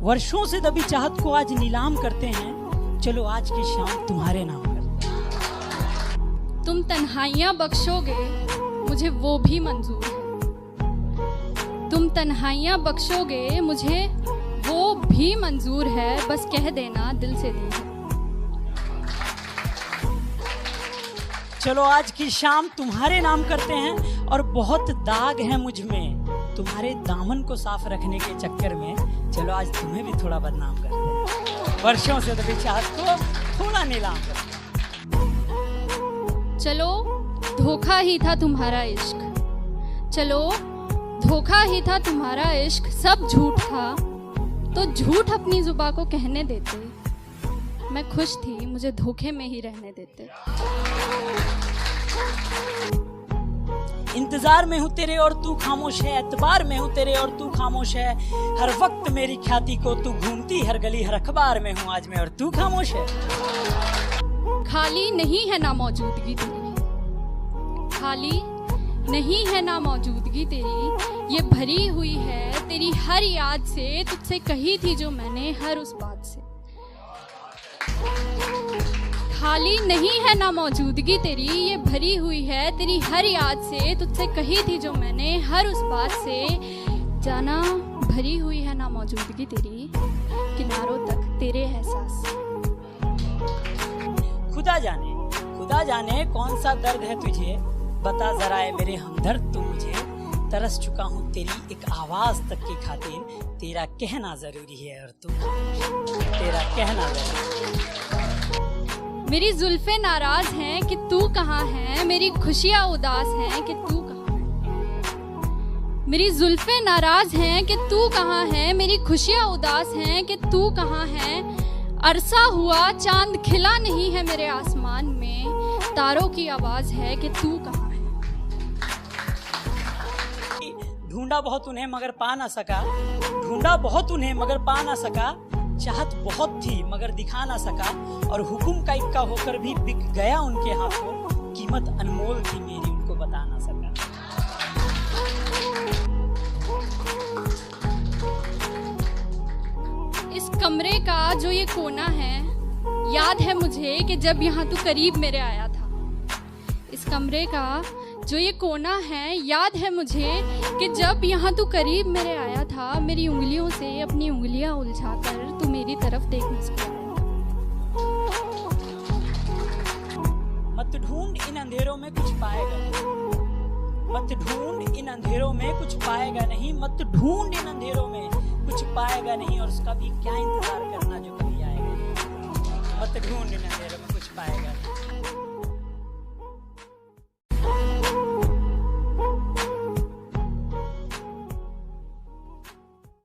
वर्षों से दबी चाहत को आज नीलाम करते हैं। चलो आज की शाम तुम्हारे नाम करते हैं। तुम तन्हाइयाँ बख्शोगे मुझे वो भी मंजूर है, तुम तन्हाइयाँ बख्शोगे मुझे वो भी मंजूर है, बस कह देना दिल से दिल है। चलो आज की शाम तुम्हारे नाम करते हैं, और बहुत दाग है मुझ में तुम्हारे दामन को साफ रखने के चक्कर में। चलो आज तुम्हें भी थोड़ा बदनाम करते हैं, वर्षों से दबी चाहत को थोड़ा नीलाम करते हैं। चलो धोखा ही था तुम्हारा इश्क, चलो धोखा ही था तुम्हारा इश्क, सब झूठ था तो झूठ अपनी जुबान को कहने देते। मैं खुश थी, मुझे धोखे में ही रहने देते। इंतजार में हूँ तेरे और तू खामोश है, एतबार में हूँ तेरे और तू खामोश है। हर वक्त मेरी ख्याति को तू घूमती हर गली, हर अखबार में हूँ आज मैं और तू खामोश है। खाली नहीं है ना मौजूदगी तेरी, खाली नहीं है ना मौजूदगी तेरी, ये भरी हुई है तेरी हर याद से, तुझसे कही थी जो मैंने हर उस बात से। खाली नहीं है ना मौजूदगी तेरी, ये भरी हुई है तेरी हर याद से, तुझसे कही थी जो मैंने हर उस बात से। जाना भरी हुई है ना मौजूदगी तेरी, किनारों तक तेरे एहसास। खुदा जाने कौन सा दर्द है तुझे, बता जरा ए मेरे हमदर्द तू मुझे। तरस चुका हूँ तेरी एक आवाज तक की खातिर, तेरा कहना जरूरी है और तू तेरा कहना जरूरी है। मेरी जुल्फे नाराज हैं कि तू कहाँ है, मेरी खुशियाँ उदास हैं कि तू कहाँ है। मेरी जुल्फे नाराज हैं कि तू कहाँ है, मेरी खुशियाँ उदास हैं कि तू कहाँ है। अरसा हुआ चांद खिला नहीं है मेरे आसमान में, तारों की आवाज है कि तू कहाँ है। ढूंढा बहुत उन्हें मगर पा ना सका, ढूंढा बहुत उन्हें मगर पा ना सका। चाहत बहुत थी मगर दिखा ना सका, और हुक्म का इक्का होकर भी बिक गया उनके हाथों। कीमत अनमोल थी मेरी उनको बता ना सका। इस कमरे का जो ये कोना है, याद है मुझे कि जब यहाँ तू करीब मेरे आया था। इस कमरे का जो ये कोना है, याद है मुझे कि जब यहाँ तू करीब मेरे आया था, मेरी उंगलियों से अपनी उंगलियां उलझाकर तू मेरी तरफ देख मुस्कुराया। मत ढूंढ इन अंधेरों में कुछ पाएगा, मत ढूंढ इन अंधेरों में कुछ पाएगा नहीं, मत ढूंढ इन अंधेरों में कुछ पाएगा नहीं, और उसका भी क्या इंतजार करना जो कभी आएगा। मत ढूंढ इन अंधेरों में कुछ पाएगा नहीं।